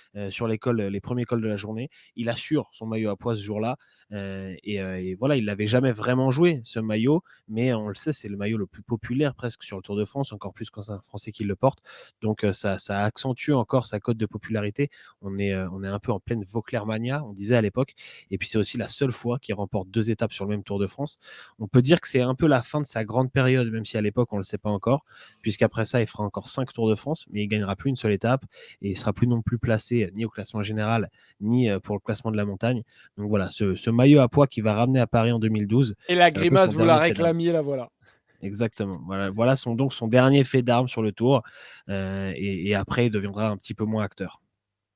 cols, les premiers cols de la journée. Il assure son maillot à pois ce jour-là. Et voilà, il l'avait jamais vraiment joué, ce maillot, mais on le sait, c'est le maillot le plus populaire presque sur le Tour de France, encore plus quand c'est un Français qui le porte. Donc ça accentue encore sa cote de popularité. On est un peu en pleine Vauclair mania, on disait à l'époque. Et puis c'est aussi la seule fois qu'il remporte 2 étapes sur le même Tour de France. On peut dire que c'est un peu la fin de sa grande période, même si à l'époque on ne le sait pas encore, puisqu'après ça il fera encore 5 Tours de France, mais il gagnera plus une seule étape et il sera plus non plus placé ni au classement général ni pour le classement de la montagne. Donc voilà, ce maillot à pois qui va ramener à Paris en 2012. Et la grimace, vous la réclamiez, la voilà. Exactement. Voilà son dernier fait d'armes sur le Tour. Et après, il deviendra un petit peu moins acteur.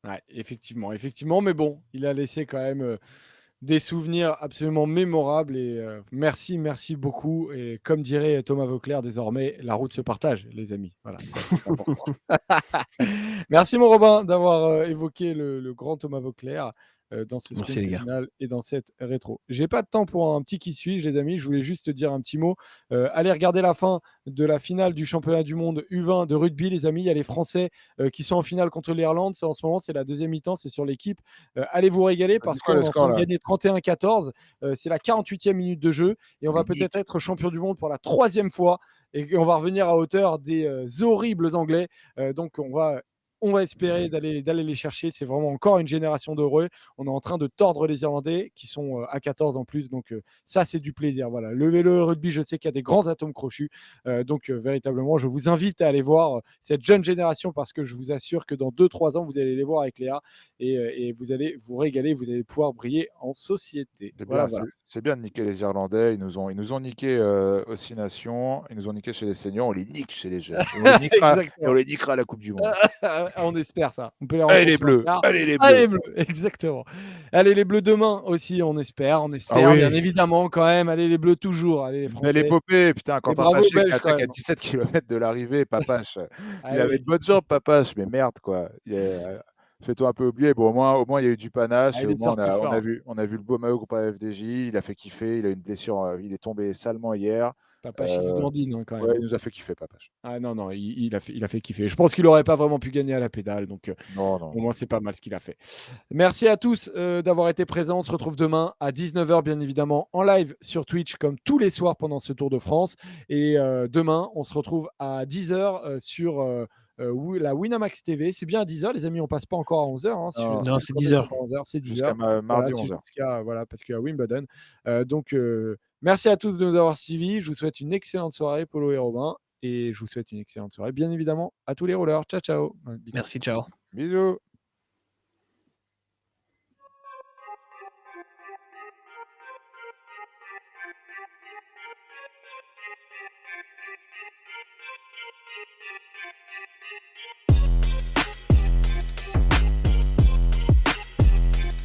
Ouais, effectivement. Mais bon, il a laissé quand même des souvenirs absolument mémorables. Et merci beaucoup. Et comme dirait Thomas Vauclair, désormais, la route se partage, les amis. Voilà, ça, c'est important. Merci, mon Robin, d'avoir évoqué le grand Thomas Vauclair dans ce Merci, sprint les gars. final et dans cette rétro. J'ai pas de temps pour un petit qui suis-je, les amis. Je voulais juste te dire un petit mot. Allez regarder la fin de la finale du championnat du monde U20 de rugby, les amis. Il y a les Français qui sont en finale contre l'Irlande. En ce moment, c'est la deuxième mi-temps, c'est sur l'équipe. Allez vous régaler parce qu'on est en train de gagner 31-14. C'est la 48e minute de jeu et on va peut-être être champion du monde pour la 3e fois et on va revenir à hauteur des horribles Anglais. Donc on va espérer d'aller les chercher. C'est vraiment encore une génération d'heureux. On est en train de tordre les Irlandais qui sont à 14 en plus. Donc ça, c'est du plaisir. Voilà. Le vélo et le rugby, je sais qu'il y a des grands atomes crochus. Donc véritablement, je vous invite à aller voir cette jeune génération parce que je vous assure que dans 2-3 ans, vous allez les voir avec Léa et vous allez vous régaler. Vous allez pouvoir briller en société. Voilà. C'est bien de niquer les Irlandais. Ils nous ont niqué aux 6 Nations. Ils nous ont niqué chez les seniors. On les nique chez les jeunes. Et on les niquera à la Coupe du Monde. On espère ça. On peut les Allez les Bleus. Allez les Bleus. Allez les Bleus. Exactement. Allez les Bleus demain aussi. On espère. Bien évidemment quand même. Allez les Bleus toujours. Allez les Français. Mais l'épopée, putain, quand bravo Papache Belges, attaque à 17 km de l'arrivée, Papache. Ah Il avait oui. de bonnes jambes, Papache, mais merde quoi. Fais-toi un peu oublier. Bon, au moins il y a eu du panache. Ah, Et il est au moins sorti fort. on a vu le beau maillot contre la FDJ. Il a fait kiffer. Il a eu une blessure. Il est tombé salement hier. Papache, il se dandine quand même. Ouais, il nous a fait kiffer, Papache. Ah non, il a fait kiffer. Je pense qu'il n'aurait pas vraiment pu gagner à la pédale. Donc Non. au moins, c'est pas mal ce qu'il a fait. Merci à tous d'avoir été présents. On se retrouve demain à 19h, bien évidemment, en live sur Twitch, comme tous les soirs pendant ce Tour de France. Et demain, on se retrouve à 10h sur la Winamax TV. C'est bien à 10h, les amis. On passe pas encore à 11h. Non, c'est 10h. C'est 10h. Jusqu'à mardi 11h. Voilà, parce qu'il y a Wimbledon. Donc, merci à tous de nous avoir suivis. Je vous souhaite une excellente soirée, Polo et Robin. Et je vous souhaite une excellente soirée, bien évidemment, à tous les rollers. Ciao, ciao. Merci, ciao. Bisous.